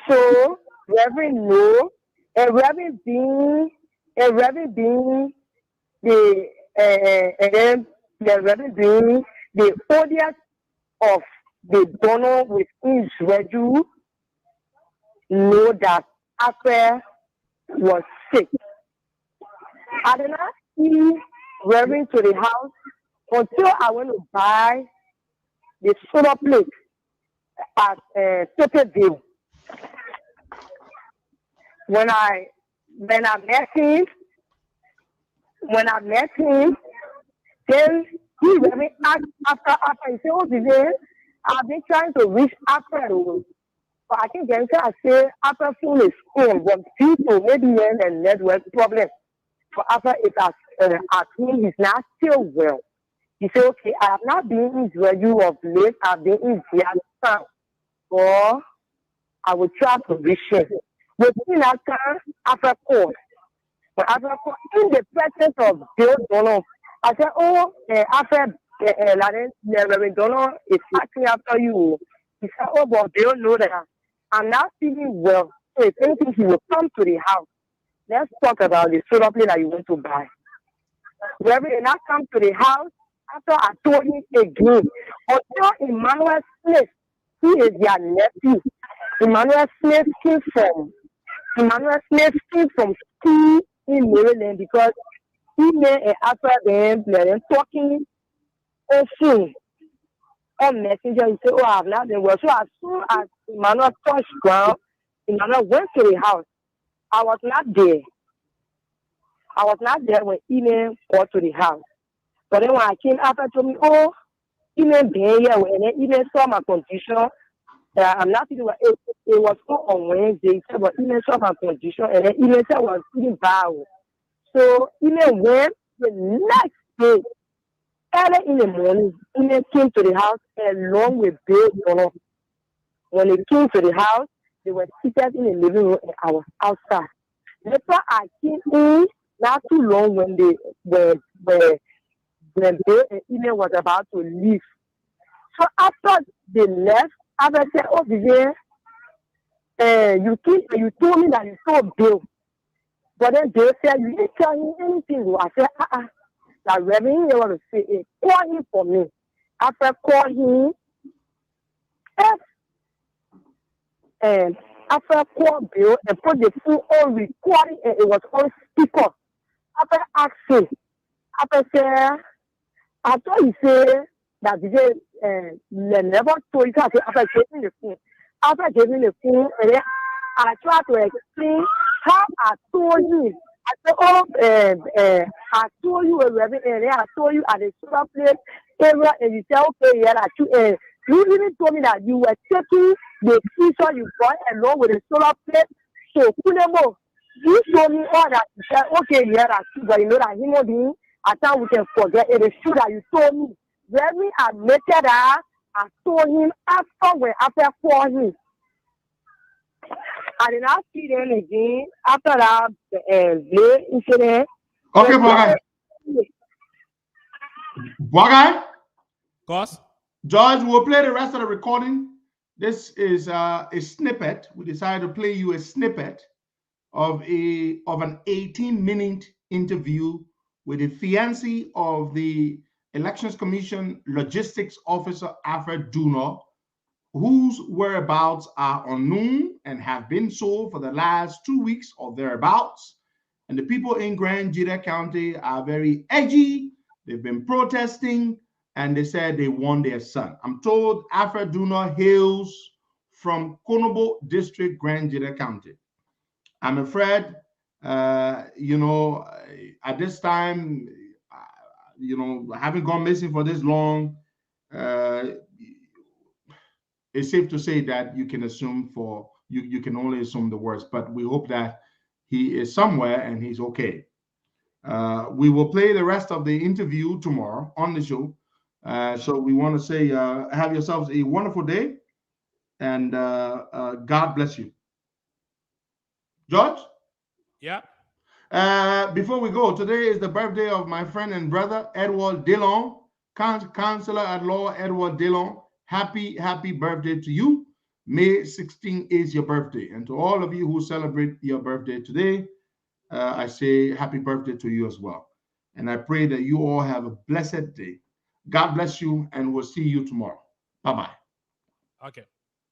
So Reverend No and Reverend Bean the and then the Reverend Bean the audience of the donor with Israel know that after was sick. I did not see Reverend to the house until I went to buy the solar plate at Tokyo. When I met him, then he Reverend asked after he said, "Oh, Vivian, I've been trying to reach after you." But I think then I say after phone is on, but people maybe in a network problem. But after it has at him, he's not still well. He said, "Okay, I have not been in Israel of late. I've been in Vietnam, or I will try to reach him." Within that time, after court, but after court, in the presence of Bill Donald, I said, "Oh, after Reverend Donald is asking after you." He said, "Oh, but Bill know that I'm not feeling well. So if anything, he will come to the house. Let's talk about the solar plate that you want to buy." Reverend not come to the house after I told him again. Until Emmanuel Smith, who is their nephew, Emmanuel Smith came from school in Maryland because he made an after them talking on phone on messenger. He said, "Oh, I have not been well." So as soon as Emmanuel touched ground, Emmanuel went to the house. I was not there. When Email got to the house. But then when I came after, told me, "Oh, Email been here," and then Email saw my condition. I'm not feeling well. It was on Wednesday. He said, "But Email saw my condition," and then Email said I was feeling bad. So Email went the next day, early in the morning. Email came to the house along with Bill Donald. When they came to the house, they were seated in the living room, and I was outside. Later, I came in not too long when Bill and Email was about to leave. So after they left, I said, "Oh, Vivian, you told me that you saw Bill." But then Bill said, "You didn't tell him anything." I said, that Reverend you want to say it. Call him for me. After call him, and after call Bill and put the phone on recording, and it was on speaker. After asking, after say, I thought he said that they never told you. After giving the phone, and then I tried to explain how I told him. I said, "Oh, I told you a Reverend, and then I told you at the solar place area," and you said, "Okay, yeah, that you even told me that you were taking the picture you brought along with the solar plate." So, Kunemo, you told me all that. You said, "Okay, yeah, that's true," but you know that human being, at times we can forget. It is true that you told me. Reverend admitted that I told him after calling him. I did not see them again after that Blade incident. Okay, Bogai. Cause George, we'll play the rest of the recording. This is a snippet. We decided to play you a snippet of an 18-minute interview with the fiancé of the Elections Commission Logistics Officer Alfred Duno, whose whereabouts are unknown and have been so for the last 2 weeks or thereabouts. And the people in Grand Jita County are very edgy. They've been protesting, and they said they want their son. I'm told Alfred Duno hails from Konobo District, Grand Jita County. I'm afraid, at this time, having gone missing for this long, it's safe to say that you can you can only assume the worst, but we hope that he is somewhere and he's okay. We will play the rest of the interview tomorrow on the show. So we want to say, have yourselves a wonderful day, and God bless you. George? Yeah. Before we go, today is the birthday of my friend and brother, Edward Dillon, Counselor at Law, Edward Dillon. Happy birthday to you. May 16 is your birthday. And to all of you who celebrate your birthday today, I say happy birthday to you as well. And I pray that you all have a blessed day. God bless you, and we'll see you tomorrow. Bye-bye. Okay.